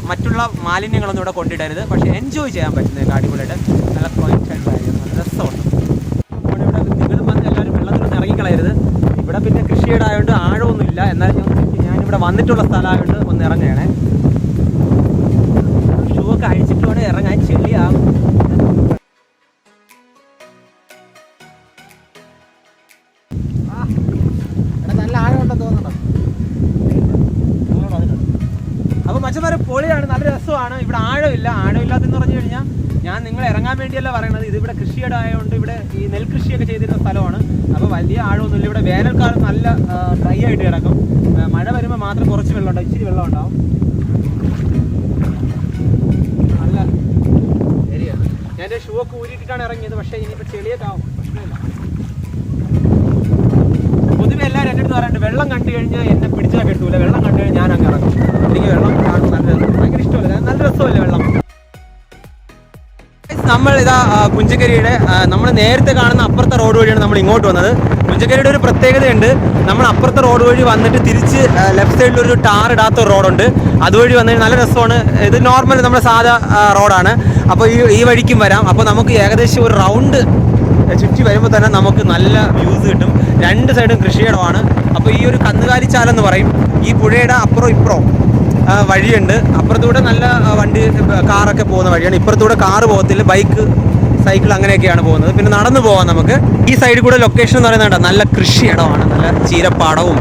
മറ്റുള്ള മാലിന്യങ്ങളൊന്നും ഇവിടെ കൊണ്ടിടരുത്. പക്ഷേ എൻജോയ് ചെയ്യാൻ പറ്റുന്ന അടിപൊളിയായിട്ട് നല്ല ക്വയറ്റായിട്ട് നല്ല രസമുണ്ട്. അപ്പോൾ ഇവിടെ നിങ്ങൾ വന്ന് എല്ലാവരും വെള്ളത്തിലൊന്നും ഇറങ്ങിക്കളയരുത്. ഇവിടെ പിന്നെ കൃഷിയുടെ ആയതുകൊണ്ട് ആഴമൊന്നുമില്ല. എന്നാലും ഞാനിവിടെ വന്നിട്ടുള്ള സ്ഥലമായതുകൊണ്ട് ഒന്ന് ഇറങ്ങുകയാണേ. ഷൂ ഒക്കെ അഴിച്ചിട്ടോടെ ഇറങ്ങാൻ ചെളിയാകും. നല്ല ആഴമുണ്ടെന്ന് തോന്നുന്നുണ്ടോ? അപ്പോൾ മച്ചന്മാരെ പൊളിയാണ്, നല്ല രസമാണ്. ഇവിടെ ആഴമില്ലാത്തെന്ന് പറഞ്ഞു കഴിഞ്ഞാൽ ഞാൻ നിങ്ങൾ ഇറങ്ങാൻ വേണ്ടിയല്ല പറയുന്നത്. ഇതിവിടെ കൃഷിയുടെ ആയതുകൊണ്ട് ഇവിടെ ഈ നെൽകൃഷിയൊക്കെ ചെയ്തിരുന്ന സ്ഥലമാണ്. അപ്പോൾ വലിയ ആഴമൊന്നുമില്ല. ഇവിടെ വേനൽക്കാലം നല്ല ഡ്രൈ ആയിട്ട് കിടക്കും. മഴ വരുമ്പോൾ മാത്രം കുറച്ച് വെള്ളം ഉണ്ടാവും, ഇച്ചിരി വെള്ളം ഉണ്ടാവും. നല്ല ശരിയാണ്. ഞാൻ എൻ്റെ ഷൂ ഒക്കെ ഊരിയിട്ടാണ് ഇറങ്ങിയത്. പക്ഷേ ഇനിയിപ്പോൾ ചെളിയൊക്കെ ആവും, പ്രശ്നമില്ല. പൊതുവെ എല്ലാവരും എൻ്റെ അടുത്ത് പറയാറുണ്ട്, വെള്ളം കണ്ടു കഴിഞ്ഞാൽ എന്നെ പിടിച്ചാൽ കിട്ടൂല, വെള്ളം കണ്ടു കഴിഞ്ഞാൽ ഞാൻ അങ്ങ് ഇറങ്ങും. എനിക്ക് വെള്ളം കാണും, നല്ല ഭയങ്കര ഇഷ്ടമല്ല, നല്ല രസമല്ലേ വെള്ളം. നമ്മൾ ഇതാ പുഞ്ചക്കരിയുടെ നമ്മൾ നേരത്തെ കാണുന്ന അപ്പുറത്തെ റോഡ് വഴിയാണ് നമ്മൾ ഇങ്ങോട്ട് വന്നത്. പുഞ്ചക്കരിയുടെ ഒരു പ്രത്യേകതയുണ്ട്. നമ്മൾ അപ്പുറത്തെ റോഡ് വഴി വന്നിട്ട് തിരിച്ച് ലെഫ്റ്റ് സൈഡിലൊരു ടാർ ഇടാത്ത റോഡുണ്ട്. അതുവഴി വന്നിട്ട് നല്ല രസമാണ്. ഇത് നോർമൽ നമ്മുടെ സാധാ റോഡാണ്. അപ്പോൾ ഈ വഴിക്കും വരാം. അപ്പോൾ നമുക്ക് ഏകദേശം ഒരു റൗണ്ട് ചുറ്റി വരുമ്പോൾ തന്നെ നമുക്ക് നല്ല വ്യൂസ് കിട്ടും. രണ്ട് സൈഡും കൃഷിയിടമാണ്. അപ്പോൾ ഈ ഒരു കന്നുകാലിച്ചാലെന്ന് പറയും. ഈ പുഴയുടെ അപ്പുറം ഇപ്പുറം വഴിയുണ്ട്. അപ്പുറത്തൂടെ നല്ല വണ്ടി കാറൊക്കെ പോകുന്ന വഴിയാണ്. ഇപ്പുറത്തൂടെ കാറ് പോകത്തില്ല, ബൈക്ക് സൈക്കിൾ അങ്ങനെയൊക്കെയാണ് പോകുന്നത്. പിന്നെ നടന്നു പോകാം നമുക്ക്. ഈ സൈഡിൽ കൂടെ ലൊക്കേഷൻ എന്ന് പറയുന്നത് നല്ല കൃഷിയിടമാണ്. നല്ല ചീരപ്പാടവും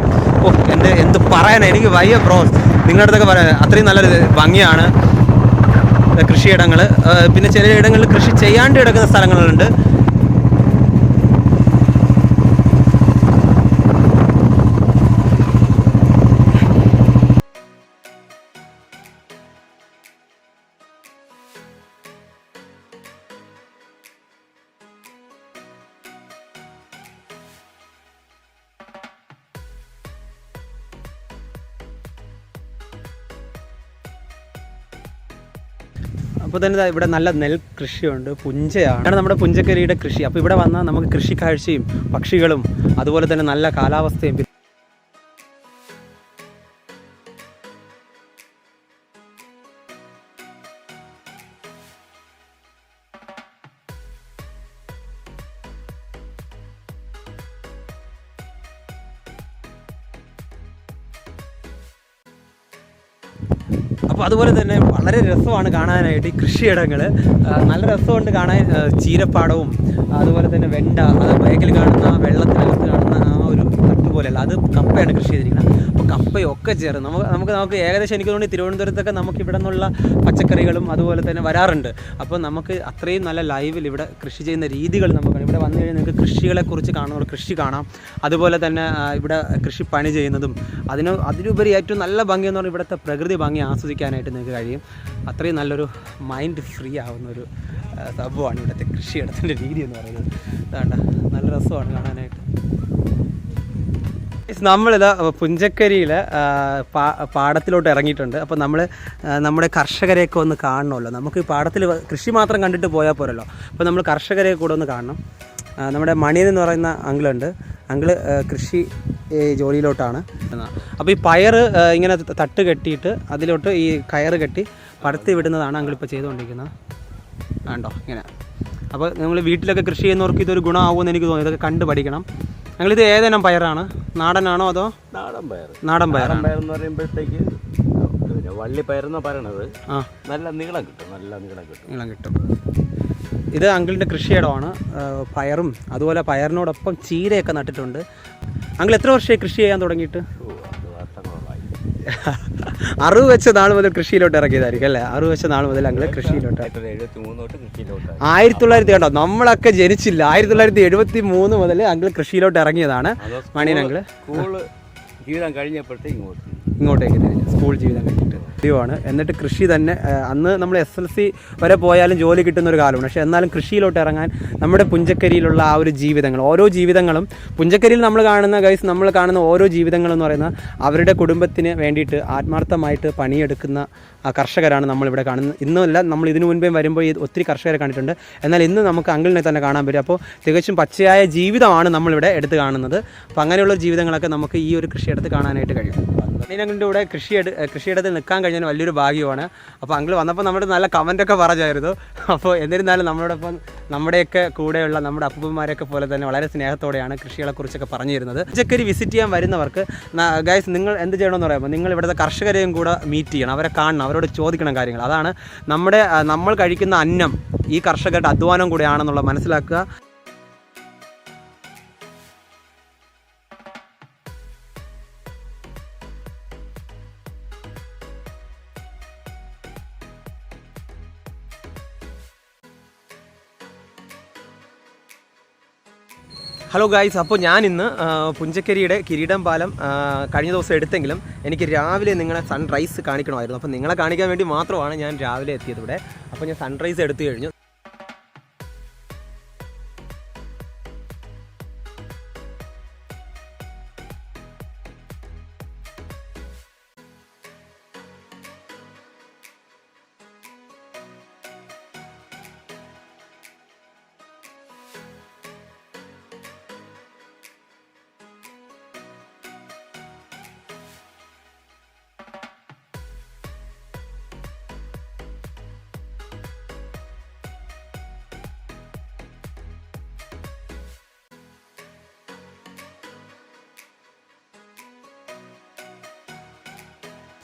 എന്ത് പറയാനാണ്, എനിക്ക് വയ്യ ബ്രോ നിങ്ങളുടെ അടുത്തൊക്കെ പറയാൻ. അത്രയും നല്ലൊരു ഭംഗിയാണ് കൃഷിയിടങ്ങൾ. പിന്നെ ചില ഇടങ്ങളിൽ കൃഷി ചെയ്യാണ്ട് കിടക്കുന്ന സ്ഥലങ്ങളുണ്ട്. അപ്പോൾ തന്നെ ഇവിടെ നല്ല നെൽകൃഷിയുണ്ട്, പുഞ്ചയാണ് നമ്മുടെ പുഞ്ചക്കരിയുടെ കൃഷി. അപ്പോൾ ഇവിടെ വന്നാൽ നമുക്ക് കൃഷി കാഴ്ചയും പക്ഷികളും അതുപോലെ തന്നെ നല്ല കാലാവസ്ഥയും. അപ്പോൾ അതുപോലെ തന്നെ വളരെ രസമാണ് കാണാനായിട്ട് ഈ കൃഷിയിടങ്ങൾ. നല്ല രസമുണ്ട് കാണാൻ. ചീരപ്പാടവും അതുപോലെ തന്നെ വെണ്ട, അത് ബേക്കിൽ കാണുന്ന വെള്ളത്തിനകത്ത് കാണുന്ന ആ ഒരു തട്ട് പോലെയല്ല, അത് കപ്പയാണ് കൃഷി ചെയ്തിരിക്കുന്നത്. അപ്പോൾ കപ്പയൊക്കെ ചേർന്ന് നമുക്ക് ഏകദേശം എനിക്ക് തോന്നുന്നു തിരുവനന്തപുരത്തൊക്കെ നമുക്ക് ഇവിടെ നിന്നുള്ള പച്ചക്കറികളും അതുപോലെ തന്നെ വരാറുണ്ട്. അപ്പോൾ നമുക്ക് അത്രയും നല്ല ലൈവിൽ ഇവിടെ കൃഷി ചെയ്യുന്ന രീതികൾ നമുക്ക് ഇവിടെ വന്നു കഴിഞ്ഞാൽ നിങ്ങൾക്ക് കൃഷികളെക്കുറിച്ച് കാണുന്ന കൃഷി കാണാം. അതുപോലെ തന്നെ ഇവിടെ കൃഷി പണി ചെയ്യുന്നതും അതിനുപരി ഏറ്റവും നല്ല ഭംഗി എന്ന് പറഞ്ഞാൽ ഇവിടുത്തെ പ്രകൃതി ഭംഗി ആസ്വദിക്കാനായിട്ട് നിങ്ങൾക്ക് കഴിയും. അത്രയും നല്ലൊരു മൈൻഡ് ഫ്രീ ആവുന്നൊരു സംഭവമാണ് ഇവിടുത്തെ കൃഷിയിടത്തിൻ്റെ രീതി എന്ന് പറയുന്നത്. അതാണ്ട നല്ല രസമാണ് കാണാനായിട്ട്. നമ്മളിതാ പുഞ്ചക്കരിയിൽ പാടത്തിലോട്ട് ഇറങ്ങിയിട്ടുണ്ട്. അപ്പോൾ നമ്മുടെ കർഷകരെയൊക്കെ ഒന്ന് കാണണമല്ലോ. നമുക്ക് പാടത്തിൽ കൃഷി മാത്രം കണ്ടിട്ട് പോയാൽ പോരല്ലോ. അപ്പോൾ നമ്മൾ കർഷകരെ കൂടെ ഒന്ന് കാണണം. നമ്മുടെ മണി എന്ന് പറയുന്ന അങ്കിളുണ്ട്. അങ്കിള് കൃഷി ജോലിയിലോട്ടാണ്. അപ്പോൾ ഈ പയർ ഇങ്ങനെ തട്ട് കെട്ടിയിട്ട് അതിലോട്ട് ഈ കയറ് കെട്ടി പടത്തി വിടുന്നതാണ് അങ്കിളിപ്പോൾ ചെയ്തുകൊണ്ടിരിക്കുന്നത്. കണ്ടോ ഇങ്ങനെ. അപ്പോൾ നമ്മൾ വീട്ടിലൊക്കെ കൃഷി ചെയ്യുന്നവർക്ക് ഇതൊരു ഗുണമാകുമെന്ന് എനിക്ക് തോന്നി. ഇതൊക്കെ കണ്ട് പഠിക്കണം. ഞങ്ങളിത് ഏതെല്ലാം പയറാണ്? നാടനാണോ അതോ? നാടൻ പയർ എന്ന് പറയുമ്പോഴത്തേക്ക് വള്ളിപ്പയറെന്ന് പറയണത് നല്ല നീളം കിട്ടും. ഇത് അങ്കിളിൻ്റെ കൃഷിയിടമാണ്. പയറും അതുപോലെ പയറിനോടൊപ്പം ചീരയൊക്കെ നട്ടിട്ടുണ്ട്. അങ്കിൾ എത്ര വർഷമായി കൃഷി ചെയ്യാൻ തുടങ്ങിയിട്ട്? 60 വെച്ച നാൾ മുതൽ കൃഷിയിലോട്ട് ഇറങ്ങിയതായിരിക്കും അല്ലേ? 60 വെച്ച നാൾ മുതൽ അങ്കിൾ കൃഷിയിലോട്ട്. 1900 കണ്ടോ, നമ്മളൊക്കെ ജനിച്ചില്ല. 1973 മുതൽ അങ്കിൾ കൃഷിയിലോട്ട് ഇറങ്ങിയതാണ്. മണിയൻ അങ്കിള് ജീവിതം കഴിഞ്ഞപ്പോഴത്തേക്ക് ഇങ്ങോട്ടേക്ക് തിരിഞ്ഞു. സ്കൂൾ ജീവിതം കഴിഞ്ഞിട്ട് ാണ്. എന്നിട്ട് കൃഷി തന്നെ. അന്ന് നമ്മൾ SLC വരെ പോയാലും ജോലി കിട്ടുന്ന ഒരു കാലമാണ്. പക്ഷേ എന്നാലും കൃഷിയിലോട്ട് ഇറങ്ങാൻ നമ്മുടെ പുഞ്ചക്കരിയിലുള്ള ആ ഒരു ജീവിതങ്ങൾ, ഓരോ ജീവിതങ്ങളും പുഞ്ചക്കരിയിൽ നമ്മൾ കാണുന്ന ഓരോ ജീവിതങ്ങളെന്ന് പറയുന്നത് അവരുടെ കുടുംബത്തിന് വേണ്ടിയിട്ട് ആത്മാർത്ഥമായിട്ട് പണിയെടുക്കുന്ന കർഷകരാണ് നമ്മളിവിടെ കാണുന്നത്. ഇന്നുമല്ല, നമ്മൾ ഇതിനു മുൻപേ വരുമ്പോൾ ഒത്തിരി കർഷകരെ കണ്ടിട്ടുണ്ട്. എന്നാൽ ഇന്ന് നമുക്ക് അങ്കിളിനെ തന്നെ കാണാൻ പറ്റും. അപ്പോൾ തികച്ചും പച്ചയായ ജീവിതമാണ് നമ്മളിവിടെ എടുത്ത് കാണുന്നത്. അപ്പോൾ അങ്ങനെയുള്ള ജീവിതങ്ങളൊക്കെ നമുക്ക് ഈ ഒരു കൃഷിയിടത്ത് കാണാനായിട്ട് കഴിയും. ഞങ്ങളുടെ ഇവിടെ കൃഷിയിടത്തിൽ നിൽക്കാൻ കഴിഞ്ഞാൽ വലിയൊരു ഭാഗ്യമാണ്. അപ്പോൾ അങ്കിൾ വന്നപ്പോൾ നമ്മുടെ നല്ല കമൻറ്റൊക്കെ പറഞ്ഞായിരുന്നു. അപ്പോൾ എന്നിരുന്നാലും നമ്മളോടൊപ്പം നമ്മുടെയൊക്കെ കൂടെയുള്ള നമ്മുടെ അപ്പൂപ്പന്മാരെയൊക്കെ പോലെ തന്നെ വളരെ സ്നേഹത്തോടെയാണ് കൃഷികളെക്കുറിച്ചൊക്കെ പറഞ്ഞു തരുന്നത്. പുഞ്ചക്കരി വിസിറ്റ് ചെയ്യാൻ വരുന്നവർക്ക് ഗൈസ് നിങ്ങൾ എന്ത് ചെയ്യണമെന്ന് പറയുമ്പോൾ നിങ്ങൾ ഇവിടുത്തെ കർഷകരെയും കൂടെ മീറ്റ് ചെയ്യണം, അവരെ കാണണം, അവരോട് ചോദിക്കണം കാര്യങ്ങൾ. അതാണ് നമ്മൾ കഴിക്കുന്ന അന്നം ഈ കർഷകരുടെ അധ്വാനം കൂടെയാണെന്നുള്ള മനസ്സിലാക്കുക. ഹലോ ഗായ്സ്, അപ്പോൾ ഞാനിന്ന് പുഞ്ചക്കരിയുടെ കിരീടം പാലം കഴിഞ്ഞ ദിവസം എടുത്തെങ്കിലും എനിക്ക് രാവിലെ നിങ്ങളെ സൺറൈസ് കാണിക്കണമായിരുന്നു. അപ്പോൾ നിങ്ങളെ കാണിക്കാൻ വേണ്ടി മാത്രമാണ് ഞാൻ രാവിലെ എത്തിയത് ഇവിടെ. അപ്പോൾ ഞാൻ സൺറൈസ് എടുത്തു കഴിഞ്ഞു.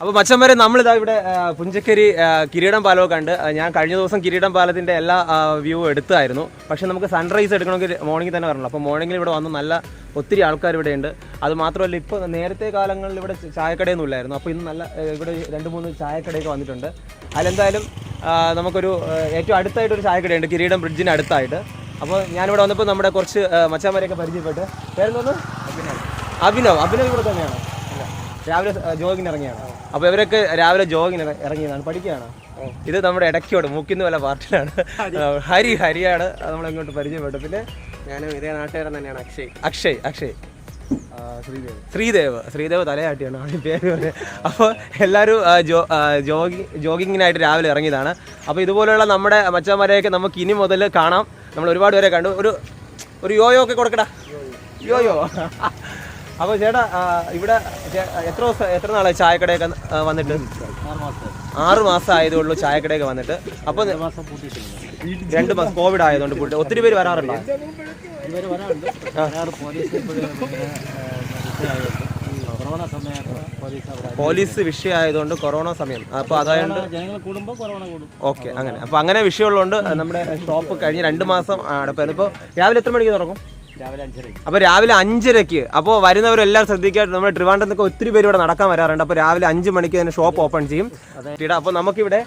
അപ്പോൾ മച്ചന്മാരെ നമ്മളിതാ ഇവിടെ പുഞ്ചക്കരി കിരീടം പാലമൊക്കെ ഉണ്ട്. ഞാൻ കഴിഞ്ഞ ദിവസം കിരീടം പാലത്തിൻ്റെ എല്ലാ വ്യൂ എടുത്തായിരുന്നു. പക്ഷേ നമുക്ക് സൺറൈസ് എടുക്കണമെങ്കിൽ മോർണിംഗ് തന്നെ വരണല്ലോ. അപ്പോൾ മോർണിംഗിൽ ഇവിടെ വന്ന് നല്ല ഒത്തിരി ആൾക്കാർ ഇവിടെ ഉണ്ട്. അത് മാത്രമല്ല ഇപ്പോൾ നേരത്തെ കാലങ്ങളിൽ ഇവിടെ ചായക്കടയൊന്നും ഇല്ലായിരുന്നു. അപ്പോൾ ഇന്ന് നല്ല ഇവിടെ 2-3 ചായക്കടയൊക്കെ വന്നിട്ടുണ്ട്. അതിലെന്തായാലും നമുക്കൊരു ഏറ്റവും അടുത്തായിട്ടൊരു ചായക്കടയുണ്ട് കിരീടം ബ്രിഡ്ജിന് അടുത്തായിട്ട്. അപ്പോൾ ഞാനിവിടെ വന്നപ്പോൾ നമ്മുടെ കുറച്ച് മച്ചാന്മാരെയൊക്കെ പരിചയപ്പെട്ട്. പേരെന്തോന്ന്? അഭിനവ് ഇവിടെ തന്നെയാണ്. രാവിലെ ജോഗിന് ഇറങ്ങിയാണ്. അപ്പോൾ ഇവരൊക്കെ രാവിലെ ജോഗിന് ഇറങ്ങിയതാണ്. പഠിക്കുകയാണ്. ഇത് നമ്മുടെ ഇടയ്ക്കോട് മൂക്കിന്ന് വല്ല പാർട്ടിലാണ്. ഹരിയാണ് നമ്മളിങ്ങോട്ട് പരിചയപ്പെട്ടു. പിന്നെ ഞാനും ഇതേ നാട്ടുകാരൻ തന്നെയാണ്. അക്ഷയ് ശ്രീദേവ് തലയാട്ടിയാണ് ആ പേര് പറഞ്ഞത്. അപ്പോൾ എല്ലാവരും ജോഗിങ്ങിനായിട്ട് രാവിലെ ഇറങ്ങിയതാണ്. അപ്പോൾ ഇതുപോലെയുള്ള നമ്മുടെ മച്ചാന്മാരെയൊക്കെ നമുക്ക് ഇനി മുതൽ കാണാം. നമ്മൾ ഒരുപാട് പേരെ കണ്ടു. ഒരു യോയോ ഒക്കെ കൊടുക്കടാ, യോയോ. അപ്പോൾ ചേട്ടാ ഇവിടെ എത്ര നാളായി ചായക്കടയൊക്കെ വന്നിട്ട്? 6 മാസം ആയതേ ഉള്ളൂ ചായക്കടയൊക്കെ വന്നിട്ട്. അപ്പോൾ 2 മാസം കോവിഡ് ആയതുകൊണ്ട് പോയിട്ട് ഒത്തിരി പേര് വരാറുണ്ടോ? പോലീസ് വിഷയമായതുകൊണ്ട് കൊറോണ സമയം. അപ്പോൾ അതായത് ഓക്കെ അങ്ങനെ. അപ്പോൾ അങ്ങനെ വിഷയമുള്ളതുകൊണ്ട് നമ്മുടെ ഷോപ്പ് കഴിഞ്ഞ് 2 മാസം അടപ്പായിരുന്നു. ഇപ്പോൾ രാവിലെ എത്ര മണിക്ക് തുറക്കും? അപ്പോൾ രാവിലെ 5:30. അപ്പോൾ വരുന്നവരെല്ലാം ശ്രദ്ധിക്കാറ്. നമ്മുടെ ട്രിവാൻഡ്രത്തൊക്കെ ഒത്തിരി പേര് ഇവിടെ നടക്കാൻ വരാറുണ്ട്. അപ്പോൾ രാവിലെ 5 മണിക്ക് തന്നെ ഷോപ്പ് ഓപ്പൺ ചെയ്യും. അപ്പോൾ നമുക്കിവിടെ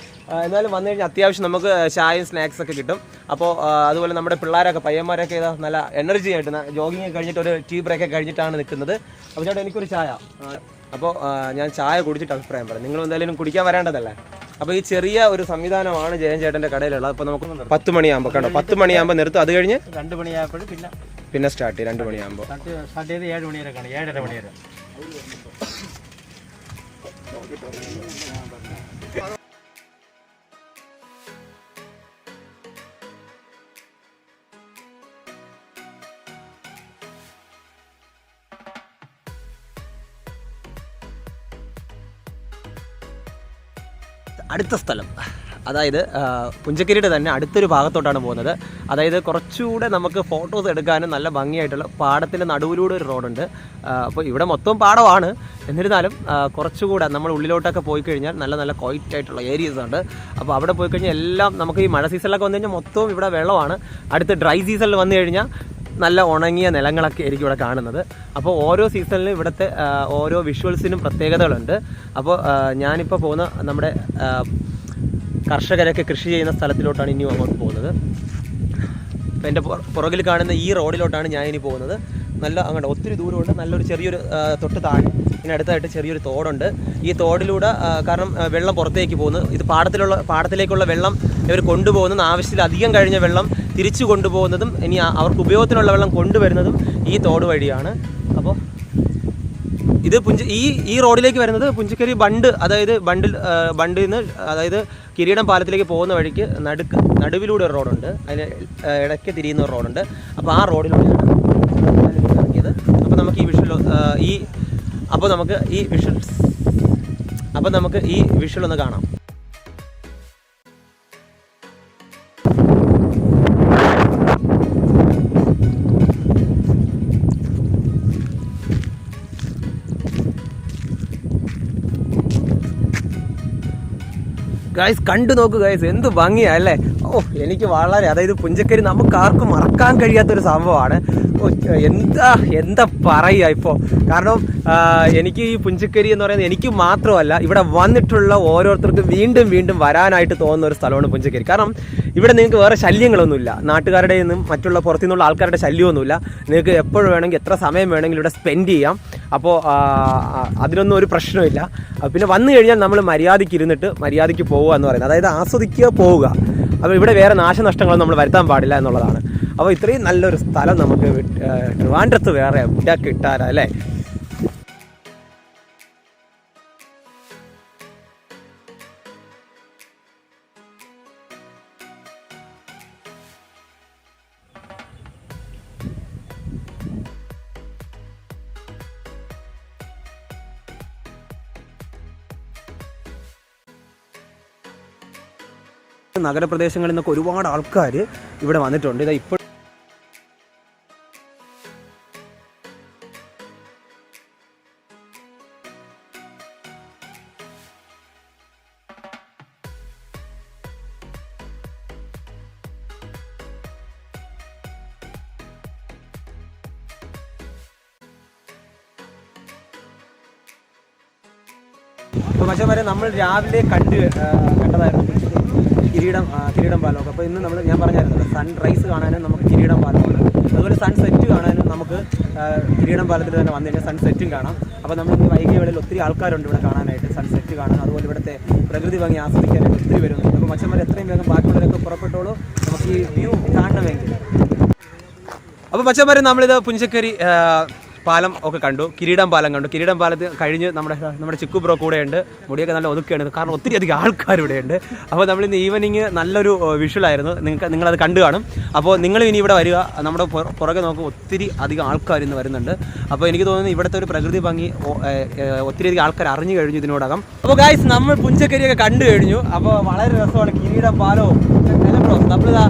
എന്നാലും വന്നു കഴിഞ്ഞാൽ അത്യാവശ്യം നമുക്ക് ചായയും സ്നാക്സ് ഒക്കെ കിട്ടും. അപ്പോൾ അതുപോലെ നമ്മുടെ പിള്ളേരൊക്കെ പയ്യന്മാരൊക്കെ ഇതാ നല്ല എനർജി ആയിട്ട് ജോഗിങ് കഴിഞ്ഞിട്ട് ഒരു ടീ ബ്രേക്കൊക്കെ കഴിഞ്ഞിട്ടാണ് നിൽക്കുന്നത്. അപ്പോൾ ചേട്ടാ എനിക്കൊരു ചായ. അപ്പോൾ ഞാൻ ചായ കുടിച്ചിട്ട് അഭിപ്രായം പറയാം. നിങ്ങൾ എന്തായാലും കുടിക്കാൻ വരേണ്ടതല്ലേ. അപ്പോൾ ഈ ചെറിയ ഒരു സംവിധാനമാണ് ജയൻ ചേട്ടൻ്റെ കടയിലുള്ളത്. അപ്പോൾ നമുക്ക് 10 മണിയാകുമ്പോൾ കണ്ടോ, 10 മണിയാകുമ്പോൾ നിർത്തും. അത് കഴിഞ്ഞ് 2 മണിയായപ്പോഴും പിന്നെ സ്റ്റാർട്ട് ചെയ്യും. 2 മണിയാകുമ്പോൾ സ്റ്റാർട്ട് ചെയ്ത് 7 മണി വരെ കാണും. 7:30 മണി വരെ. അടുത്ത സ്ഥലം അതായത് പുഞ്ചക്കരിയുടെ തന്നെ അടുത്തൊരു ഭാഗത്തോട്ടാണ് പോകുന്നത്. അതായത് കുറച്ചുകൂടെ നമുക്ക് ഫോട്ടോസ് എടുക്കാനും നല്ല ഭംഗിയായിട്ടുള്ള പാടത്തിൻ്റെ നടുവിലൂടെ ഒരു റോഡുണ്ട്. അപ്പോൾ ഇവിടെ മൊത്തം പാടമാണ്. എന്നിരുന്നാലും കുറച്ചുകൂടെ നമ്മൾ ഉള്ളിലോട്ടൊക്കെ പോയി കഴിഞ്ഞാൽ നല്ല നല്ല ക്വൈറ്റ് ആയിട്ടുള്ള ഏരിയസ് ഉണ്ട്. അപ്പോൾ അവിടെ പോയി കഴിഞ്ഞാൽ എല്ലാം നമുക്ക് ഈ മഴ സീസണിലൊക്കെ വന്നു കഴിഞ്ഞാൽ മൊത്തവും ഇവിടെ വെള്ളമാണ്. അടുത്ത് ഡ്രൈ സീസണിൽ വന്നു കഴിഞ്ഞാൽ നല്ല ഉണങ്ങിയ നിലങ്ങളൊക്കെ ആയിരിക്കും ഇവിടെ കാണുന്നത്. അപ്പോൾ ഓരോ സീസണിലും ഇവിടുത്തെ ഓരോ വിഷ്വൽസിനും പ്രത്യേകതകളുണ്ട്. അപ്പോൾ ഞാനിപ്പോൾ പോകുന്ന നമ്മുടെ കർഷകരൊക്കെ കൃഷി ചെയ്യുന്ന സ്ഥലത്തിലോട്ടാണ് ഇനിയും അങ്ങോട്ട് പോകുന്നത്. അപ്പോൾ എൻ്റെ പുറകിൽ കാണുന്ന ഈ റോഡിലോട്ടാണ് ഞാൻ ഇനി പോകുന്നത്. നല്ല അങ്ങോട്ട് ഒത്തിരി ദൂരമുണ്ട്. നല്ലൊരു ചെറിയൊരു തൊട്ട് താഴെ ഇതിനടുത്തായിട്ട് ചെറിയൊരു തോടുണ്ട്. ഈ തോടിലൂടെ കാരണം വെള്ളം പുറത്തേക്ക് പോകുന്നു. ഇത് പാടത്തിലേക്കുള്ള വെള്ളം ഇവർ കൊണ്ടുപോകുന്നതും ആവശ്യത്തിലധികം കഴിഞ്ഞ വെള്ളം തിരിച്ചു കൊണ്ടുപോകുന്നതും ഇനി അവർക്ക് ഉപയോഗത്തിനുള്ള വെള്ളം കൊണ്ടുവരുന്നതും ഈ തോട് വഴിയാണ്. അപ്പോൾ ഇത് ഈ റോഡിലേക്ക് വരുന്നത് പുഞ്ചക്കരി ബണ്ട്, അതായത് ബണ്ടിൽ നിന്ന് അതായത് കിരീടം പാലത്തിലേക്ക് പോകുന്ന വഴിക്ക് നടുവിലൂടെ ഒരു റോഡുണ്ട്. അതിന് ഇടയ്ക്ക് തിരിയുന്ന ഒരു റോഡുണ്ട്. അപ്പോൾ ആ റോഡിലൂടെയാണ് ഇറങ്ങിയത്. അപ്പോൾ നമുക്ക് ഈ വിഷ്വൽ ഒന്ന് കാണാം. ഗൈസ് കണ്ടു നോക്കൂ ഗൈസ്, എന്ത് ഭംഗിയാ അല്ലേ. എനിക്ക് വളരെ, അതായത് പുഞ്ചക്കരി നമുക്ക് ആർക്കും മറക്കാൻ കഴിയാത്തൊരു സംഭവമാണ്. എന്താ പറയുക ഇപ്പോൾ. കാരണം എനിക്ക് ഈ പുഞ്ചക്കരി എന്ന് പറയുന്നത് എനിക്ക് മാത്രമല്ല ഇവിടെ വന്നിട്ടുള്ള ഓരോരുത്തർക്കും വീണ്ടും വരാനായിട്ട് തോന്നുന്ന ഒരു സ്ഥലമാണ് പുഞ്ചക്കരി. കാരണം ഇവിടെ നിങ്ങൾക്ക് വേറെ ശല്യങ്ങളൊന്നുമില്ല. നാട്ടുകാരുടെ നിന്നും മറ്റുള്ള പുറത്തുനിന്നുള്ള ആൾക്കാരുടെ ശല്യമൊന്നുമില്ല. നിങ്ങൾക്ക് എപ്പോഴും വേണമെങ്കിൽ എത്ര സമയം വേണമെങ്കിലും ഇവിടെ സ്പെൻഡ് ചെയ്യാം. അപ്പോൾ അതിനൊന്നും ഒരു പ്രശ്നമില്ല. പിന്നെ വന്നു കഴിഞ്ഞാൽ നമ്മൾ മര്യാദയ്ക്ക് ഇരുന്നിട്ട് മര്യാദയ്ക്ക് പോവുക എന്ന് പറയുന്നത്, അതായത് ആസ്വദിക്കുക, പോവുക. അപ്പോൾ ഇവിടെ വേറെ നാശനഷ്ടങ്ങളും നമ്മൾ വരുത്താൻ പാടില്ല എന്നുള്ളതാണ്. അപ്പോൾ ഇത്രയും നല്ലൊരു സ്ഥലം നമുക്ക് ട്രിവാൻഡ്രത്ത് വേറെ എവിടെ കിട്ടാനാ അല്ലേ. നഗരപ്രദേശങ്ങളിൽ നിന്നൊക്കെ ഒരുപാട് ആൾക്കാർ ഇവിടെ വന്നിട്ടുണ്ട്. ഇതാ ഇപ്പോൾ അപ്പോൾ മച്ചാന്മാരെ നമ്മൾ രാവിലെ കണ്ടതായിരുന്നു കിരീടം പാലമൊക്കെ. അപ്പോൾ ഇന്ന് ഞാൻ പറഞ്ഞായിരുന്നല്ലോ സൺറൈസ് കാണാനും നമുക്ക് കിരീടം പാലമാണ്, അതുപോലെ സൺസെറ്റ് കാണാനും നമുക്ക് കിരീടം പാലത്തിൽ തന്നെ വന്നു കഴിഞ്ഞാൽ സൺസെറ്റും കാണാം. അപ്പോൾ നമ്മൾ ഇന്ന് വൈകിയ വേളയിൽ ഒത്തിരി ആൾക്കാരുണ്ട് ഇവിടെ കാണാനായിട്ട്, സൺസെറ്റ് കാണാൻ, അതുപോലെ ഇവിടുത്തെ പ്രകൃതി ഭംഗി ആസ്വദിക്കാനായിട്ട് ഒത്തിരി വരുന്നുണ്ട്. അപ്പോൾ മച്ചാന്മാർ എത്രയും വേഗം ബാക്കിയുള്ളവരൊക്കെ പുറപ്പെട്ടോളൂ, നമുക്ക് ഈ വ്യൂ കാണണമെങ്കിൽ. അപ്പോൾ മച്ചാന്മാരെ നമ്മളിത് പുഞ്ചക്കരി പാലം ഒക്കെ കണ്ടു, കിരീടം പാലം കണ്ടു. കിരീടം പാലത്ത് കഴിഞ്ഞ് നമ്മുടെ ചിക്കു ബ്രോ കൂടെയുണ്ട്, മുടിയൊക്കെ നല്ല ഒതുക്കുകയാണ് കാരണം ഒത്തിരി അധികം ആൾക്കാർ ഇവിടെയുണ്ട്. അപ്പോൾ നമ്മളിന്ന് ഈവനിങ് നല്ലൊരു വിഷ്വലായിരുന്നു, നിങ്ങളത് കണ്ടു കാണും. അപ്പോൾ നിങ്ങൾ ഇനി ഇവിടെ വരിക, നമ്മുടെ പുറകെ നോക്കും ഒത്തിരി അധികം ആൾക്കാർ ഇന്ന് വരുന്നുണ്ട്. അപ്പോൾ എനിക്ക് തോന്നുന്നു ഇവിടുത്തെ ഒരു പ്രകൃതി ഭംഗി ഒത്തിരി അധികം ആൾക്കാർ അറിഞ്ഞു കഴിഞ്ഞു ഇതിനോടകം. അപ്പോൾ ഗായ്സ് നമ്മൾ പുഞ്ചക്കരിയൊക്കെ കണ്ടു കഴിഞ്ഞു. അപ്പോൾ വളരെ രസമാണ് കിരീടം പാലവും. നമ്മളിതാ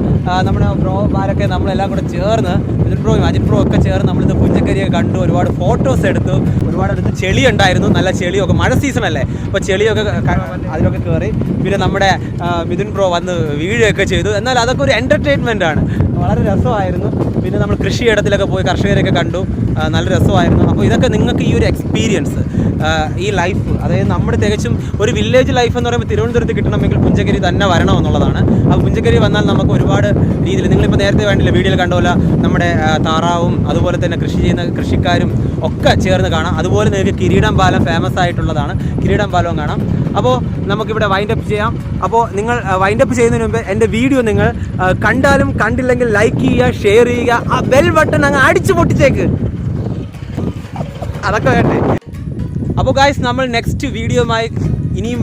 നമ്മുടെ ബ്രോമാരൊക്കെ നമ്മളെല്ലാം കൂടെ ചേർന്ന് മിഥുൻ ബ്രോയും അജിൻ ബ്രോ ഒക്കെ ചേർന്ന് നമ്മളിന്ന് പുഞ്ചക്കരിയൊക്കെ കണ്ടു, ഒരുപാട് ഫോട്ടോസ് എടുത്തു, ഒരുപാട് അടുത്ത് ചെളി ഉണ്ടായിരുന്നു, നല്ല ചെളിയൊക്കെ, മഴ സീസൺ അല്ലേ, അപ്പോൾ ചെളിയൊക്കെ അതിലൊക്കെ കയറി. പിന്നെ നമ്മുടെ മിഥുൻ ബ്രോ വന്ന് വീഴുകയൊക്കെ ചെയ്തു. എന്നാൽ അതൊക്കെ ഒരു എൻ്റർടൈൻമെൻ്റ് ആണ്, വളരെ രസമായിരുന്നു. പിന്നെ നമ്മൾ കൃഷിയിടത്തിലൊക്കെ പോയി കർഷകരെയൊക്കെ കണ്ടു, നല്ല രസമായിരുന്നു. അപ്പോൾ ഇതൊക്കെ നിങ്ങൾക്ക് ഈ ഒരു എക്സ്പീരിയൻസ്, ഈ ലൈഫ്, അതായത് നമ്മുടെ തികച്ചും ഒരു വില്ലേജ് ലൈഫ് എന്ന് പറയുമ്പോൾ തിരുവനന്തപുരത്ത് കിട്ടണമെങ്കിൽ പുഞ്ചക്കരി തന്നെ വരണമെന്നുള്ളതാണ്. അപ്പോൾ പുഞ്ചക്കരി വന്നാൽ നമുക്ക് ഒരുപാട് രീതിയിൽ, നിങ്ങളിപ്പോൾ നേരത്തെ വേണ്ടില്ല വീഡിയോയിൽ കണ്ട പോലെ നമ്മുടെ താറാവും അതുപോലെ തന്നെ കൃഷി ചെയ്യുന്ന കൃഷിക്കാരും ഒക്കെ ചേർന്ന് കാണാം. അതുപോലെ നിങ്ങൾക്ക് കിരീടം പാലം ഫേമസ് ആയിട്ടുള്ളതാണ്, കിരീടം പാലവും കാണാം. അപ്പോൾ നമുക്കിവിടെ വൈൻഡപ്പ് ചെയ്യാം. അപ്പോൾ നിങ്ങൾ വൈൻഡപ്പ് ചെയ്യുന്നതിന് മുമ്പ് എൻ്റെ വീഡിയോ നിങ്ങൾ കണ്ടാലും കണ്ടില്ലെങ്കിൽ ലൈക്ക് ചെയ്യുക, ഷെയർ ചെയ്യുക, ആ ബെൽ ബട്ടൺ അങ്ങ് അടിച്ചു പൊട്ടിച്ചേക്ക്, അതൊക്കെ വേണ്ടേ. അപ്പോൾ ഗായ്സ് നമ്മൾ നെക്സ്റ്റ് വീഡിയോയുമായി ഇനിയും